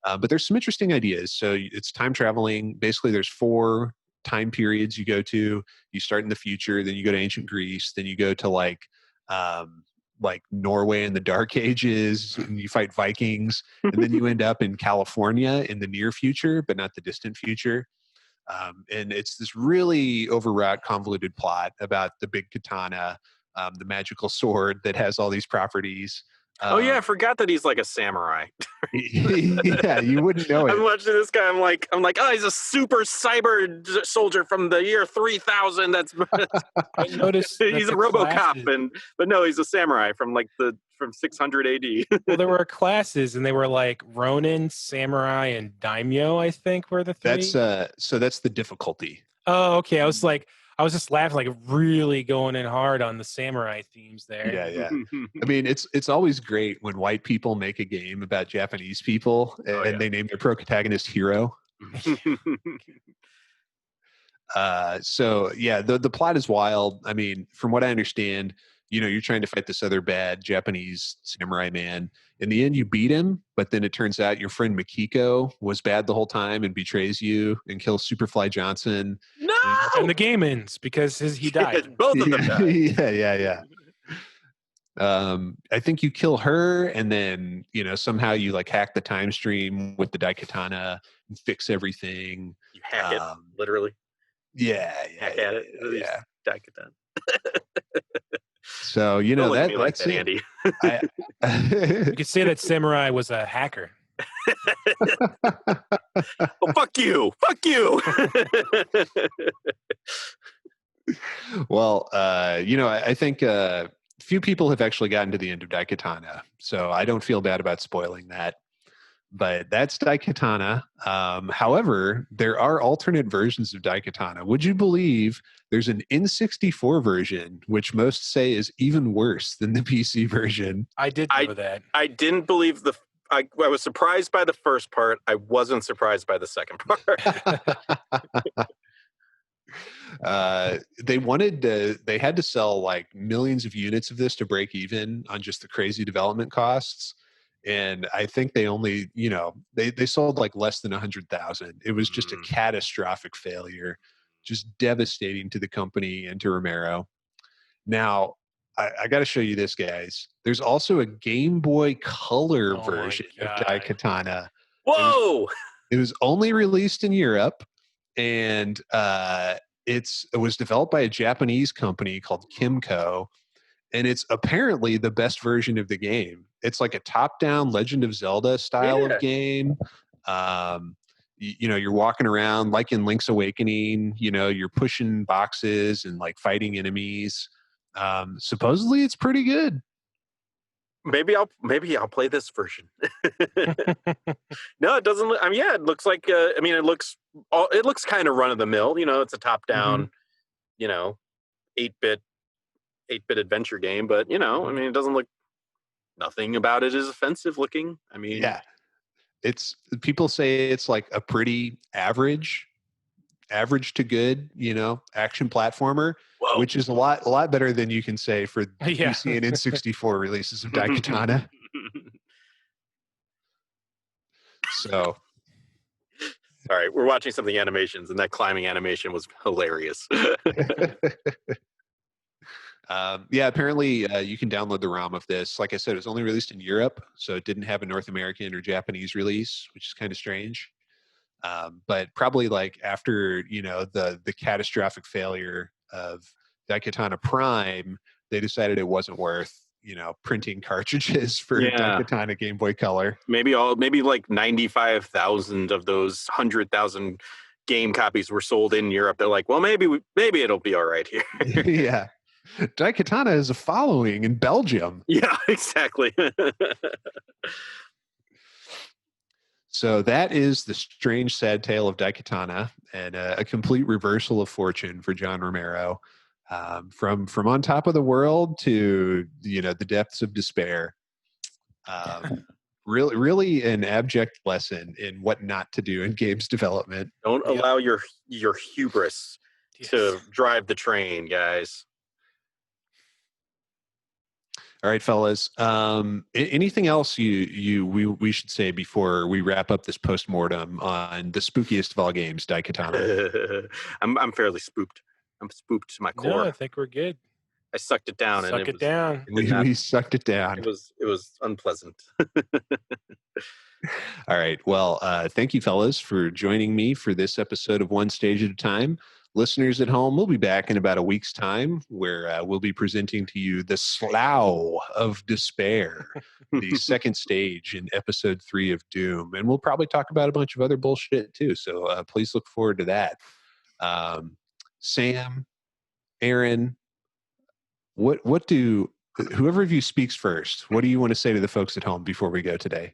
But there's some interesting ideas. So it's time traveling. Basically, there's 4 time periods you go to. You start in the future, then you go to ancient Greece, then you go to like like Norway in the Dark Ages, and you fight Vikings, and then you end up in California in the near future, but not the distant future. And it's this really overwrought, convoluted plot about the big katana, the magical sword that has all these properties. Oh yeah, I forgot that he's like a samurai. Yeah, you wouldn't know I'm it. watching this guy. I'm like, oh, he's a super cyber soldier from the year 3000. I noticed that he's a the RoboCop, classes- but no, he's a samurai from 600 AD. well, there were classes, and they were like Ronin, Samurai, and Daimyo. I think were the three. That's the difficulty. Oh, okay. I was just laughing, like really going in hard on the samurai themes there. Yeah. I mean, it's always great when white people make a game about Japanese people and they name their protagonist Hero. So yeah, the plot is wild. I mean, from what I understand, you're trying to fight this other bad Japanese samurai man. In the end, you beat him, but then it turns out your friend Makiko was bad the whole time and betrays you and kills Superfly Johnson. No, and the game ends because he died. Both of them died. Yeah. I think you kill her, and then somehow you like hack the time stream with the Daikatana and fix everything. You hack it, literally. Yeah. Hack at it. Yeah. Daikatana. So Don't look at me like that's that, it. Andy. You could say that samurai was a hacker. Oh, fuck you! Fuck you! Well, I think few people have actually gotten to the end of Daikatana, so I don't feel bad about spoiling that. But that's Daikatana. However, there are alternate versions of Daikatana. Would you believe there's an N64 version, which most say is even worse than the PC version? I did know that. I didn't believe I was surprised by the first part. I wasn't surprised by the second part. They had to sell like millions of units of this to break even on just the crazy development costs. And I think they only, they sold like less than 100,000. It was just a catastrophic failure, just devastating to the company and to Romero. Now, I got to show you this, guys. There's also a Game Boy Color version of Daikatana. Whoa! It was only released in Europe, and it was developed by a Japanese company called Kimco, and it's apparently the best version of the game. It's like a top-down Legend of Zelda style of game. You're walking around like in Link's Awakening. You're pushing boxes and like fighting enemies. Supposedly, it's pretty good. Maybe I'll play this version. No, it doesn't. It looks like. It looks kind of run of the mill. It's a top-down, 8-bit adventure game, but it doesn't look. Nothing about it is offensive looking. Yeah, people say it's like a pretty average to good, action platformer. Whoa. Which is a lot better than you can say for PC and N64 releases of Daikatana. So, all right, we're watching some of the animations, and that climbing animation was hilarious. Apparently you can download the ROM of this. Like I said, it was only released in Europe, so it didn't have a North American or Japanese release, which is kind of strange. But probably like after the catastrophic failure of Daikatana Prime, they decided it wasn't worth printing cartridges for Daikatana Game Boy Color. Maybe like 95,000 of those 100,000 game copies were sold in Europe. They're like, well, maybe it'll be all right here. Yeah. Daikatana has a following in Belgium. Yeah, exactly. So that is the strange, sad tale of Daikatana, and a complete reversal of fortune for John Romero, from on top of the world to the depths of despair. Really an abject lesson in what not to do in games development. Don't allow your hubris to drive the train, guys. All right, fellas. Anything else we should say before we wrap up this postmortem on the spookiest of all games, Daikatana? I'm fairly spooked. I'm spooked to my core. No, I think we're good. I sucked it down, and Suck it down. We sucked it down. It was unpleasant. All right. Well, thank you, fellas, for joining me for this episode of One Stage at a Time. Listeners at home, we'll be back in about a week's time where we'll be presenting to you the Slough of Despair, the second stage in episode 3 of Doom. And we'll probably talk about a bunch of other bullshit too. So please look forward to that. Sam, Aaron, what do whoever of you speaks first, what do you want to say to the folks at home before we go today?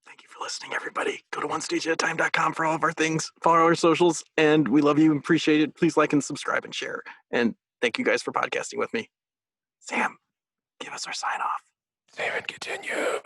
Thank you for listening, everybody. Go to onestageatatime.com for all of our things. Follow our socials, and we love you and appreciate it. Please like and subscribe and share. And thank you guys for podcasting with me. Sam, give us our sign off. Save and continue.